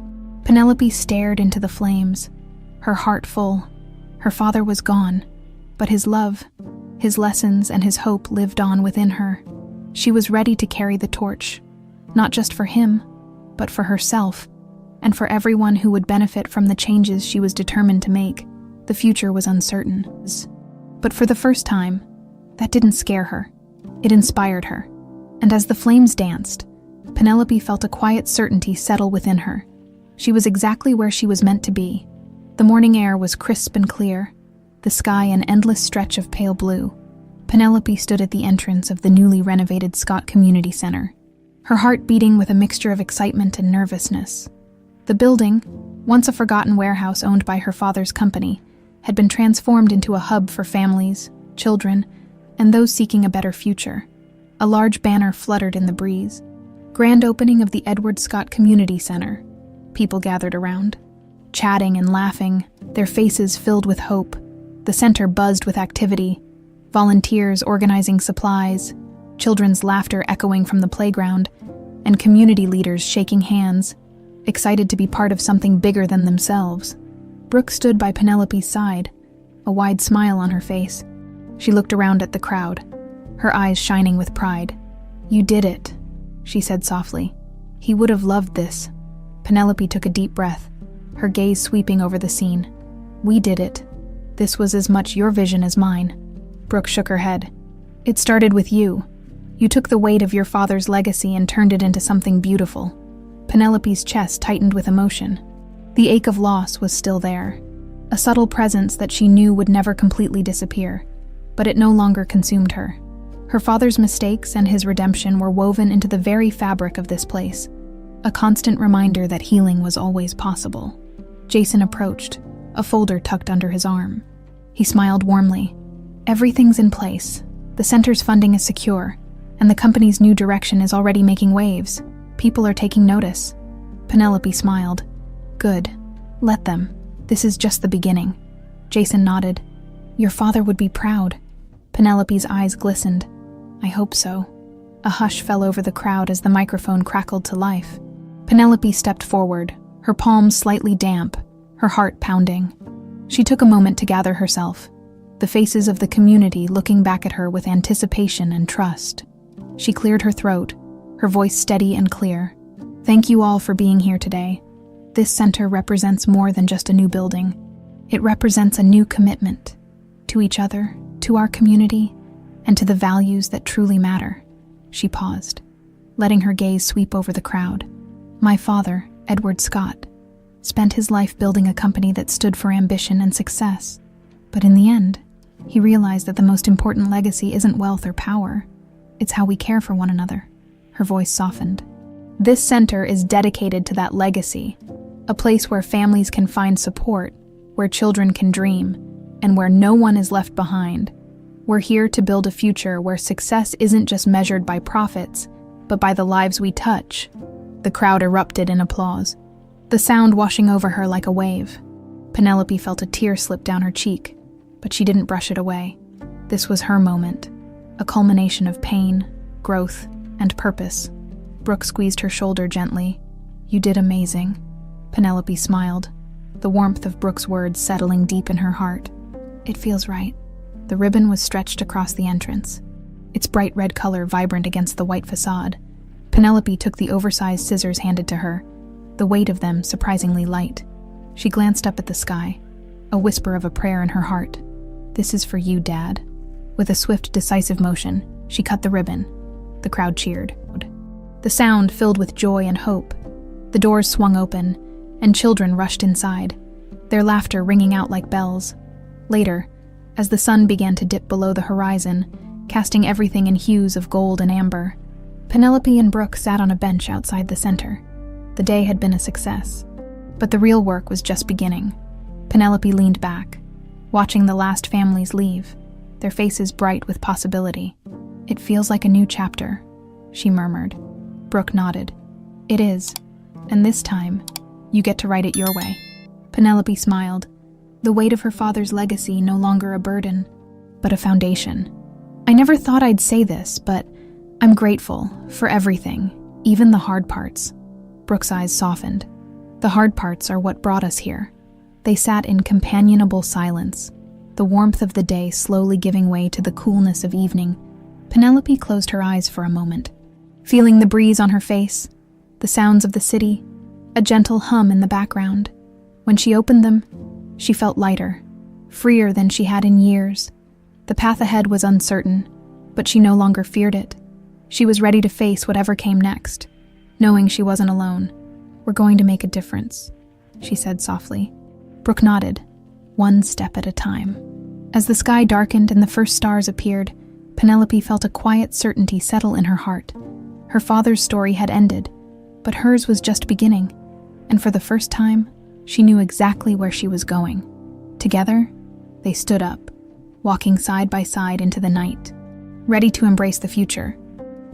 Speaker 1: Penelope stared into the flames, her heart full. Her father was gone, but his love, his lessons, and his hope lived on within her. She was ready to carry the torch, not just for him, but for herself, and for everyone who would benefit from the changes she was determined to make. The future was uncertain. But for the first time, that didn't scare her. It inspired her. And as the flames danced, Penelope felt a quiet certainty settle within her. She was exactly where she was meant to be. The morning air was crisp and clear, the sky an endless stretch of pale blue. Penelope stood at the entrance of the newly renovated Scott Community Center, her heart beating with a mixture of excitement and nervousness. The building, once a forgotten warehouse owned by her father's company, had been transformed into a hub for families, children, and those seeking a better future. A large banner fluttered in the breeze. Grand opening of the Edward Scott Community Center. People gathered around, chatting and laughing, their faces filled with hope. The center buzzed with activity, volunteers organizing supplies, children's laughter echoing from the playground, and community leaders shaking hands, excited to be part of something bigger than themselves. Brooke stood by Penelope's side, a wide smile on her face. She looked around at the crowd, her eyes shining with pride. "You did it," she said softly. "He would have loved this." Penelope took a deep breath, her gaze sweeping over the scene. "We did it. This was as much your vision as mine." Brooke shook her head. "It started with you. You took the weight of your father's legacy and turned it into something beautiful." Penelope's chest tightened with emotion. The ache of loss was still there, a subtle presence that she knew would never completely disappear, but it no longer consumed her. Her father's mistakes and his redemption were woven into the very fabric of this place, a constant reminder that healing was always possible. Jason approached, a folder tucked under his arm. He smiled warmly. "Everything's in place. The center's funding is secure, and the company's new direction is already making waves. People are taking notice." Penelope smiled. "Good. Let them. This is just the beginning." Jason nodded. "Your father would be proud." Penelope's eyes glistened. "I hope so." A hush fell over the crowd as the microphone crackled to life. Penelope stepped forward, her palms slightly damp, her heart pounding. She took a moment to gather herself, the faces of the community looking back at her with anticipation and trust. She cleared her throat, her voice steady and clear. "Thank you all for being here today. This center represents more than just a new building. It represents a new commitment to each other, to our community, and to the values that truly matter." She paused, letting her gaze sweep over the crowd. "My father, Edward Scott, spent his life building a company that stood for ambition and success. But in the end, he realized that the most important legacy isn't wealth or power. It's how we care for one another." Her voice softened. "This center is dedicated to that legacy, a place where families can find support, where children can dream, and where no one is left behind. We're here to build a future where success isn't just measured by profits, but by the lives we touch." The crowd erupted in applause, the sound washing over her like a wave. Penelope felt a tear slip down her cheek, but she didn't brush it away. This was her moment, a culmination of pain, growth, and purpose. Brooke squeezed her shoulder gently. "You did amazing." Penelope smiled, the warmth of Brooke's words settling deep in her heart. "It feels right." The ribbon was stretched across the entrance, its bright red color vibrant against the white facade. Penelope took the oversized scissors handed to her, the weight of them surprisingly light. She glanced up at the sky, a whisper of a prayer in her heart. "This is for you, Dad." With a swift, decisive motion, she cut the ribbon. The crowd cheered. The sound filled with joy and hope. The doors swung open, and children rushed inside, their laughter ringing out like bells. Later, As the sun began to dip below the horizon, casting everything in hues of gold and amber, Penelope and Brooke sat on a bench outside the center. The day had been a success, but the real work was just beginning. Penelope leaned back, watching the last families leave, their faces bright with possibility. "It feels like a new chapter," she murmured. Brooke nodded. "It is, and this time, you get to write it your way." Penelope smiled, the weight of her father's legacy no longer a burden, but a foundation. "I never thought I'd say this, but I'm grateful for everything, even the hard parts." Brooke's eyes softened. "The hard parts are what brought us here." They sat in companionable silence, the warmth of the day slowly giving way to the coolness of evening. Penelope closed her eyes for a moment, feeling the breeze on her face, the sounds of the city, a gentle hum in the background. When she opened them, she felt lighter, freer than she had in years. The path ahead was uncertain, but she no longer feared it. She was ready to face whatever came next, knowing she wasn't alone. "We're going to make a difference," she said softly. Brooke nodded, one step at a time. As the sky darkened and the first stars appeared, Penelope felt a quiet certainty settle in her heart. Her father's story had ended, but hers was just beginning, and for the first time, she knew exactly where she was going. Together, they stood up, walking side by side into the night, ready to embrace the future.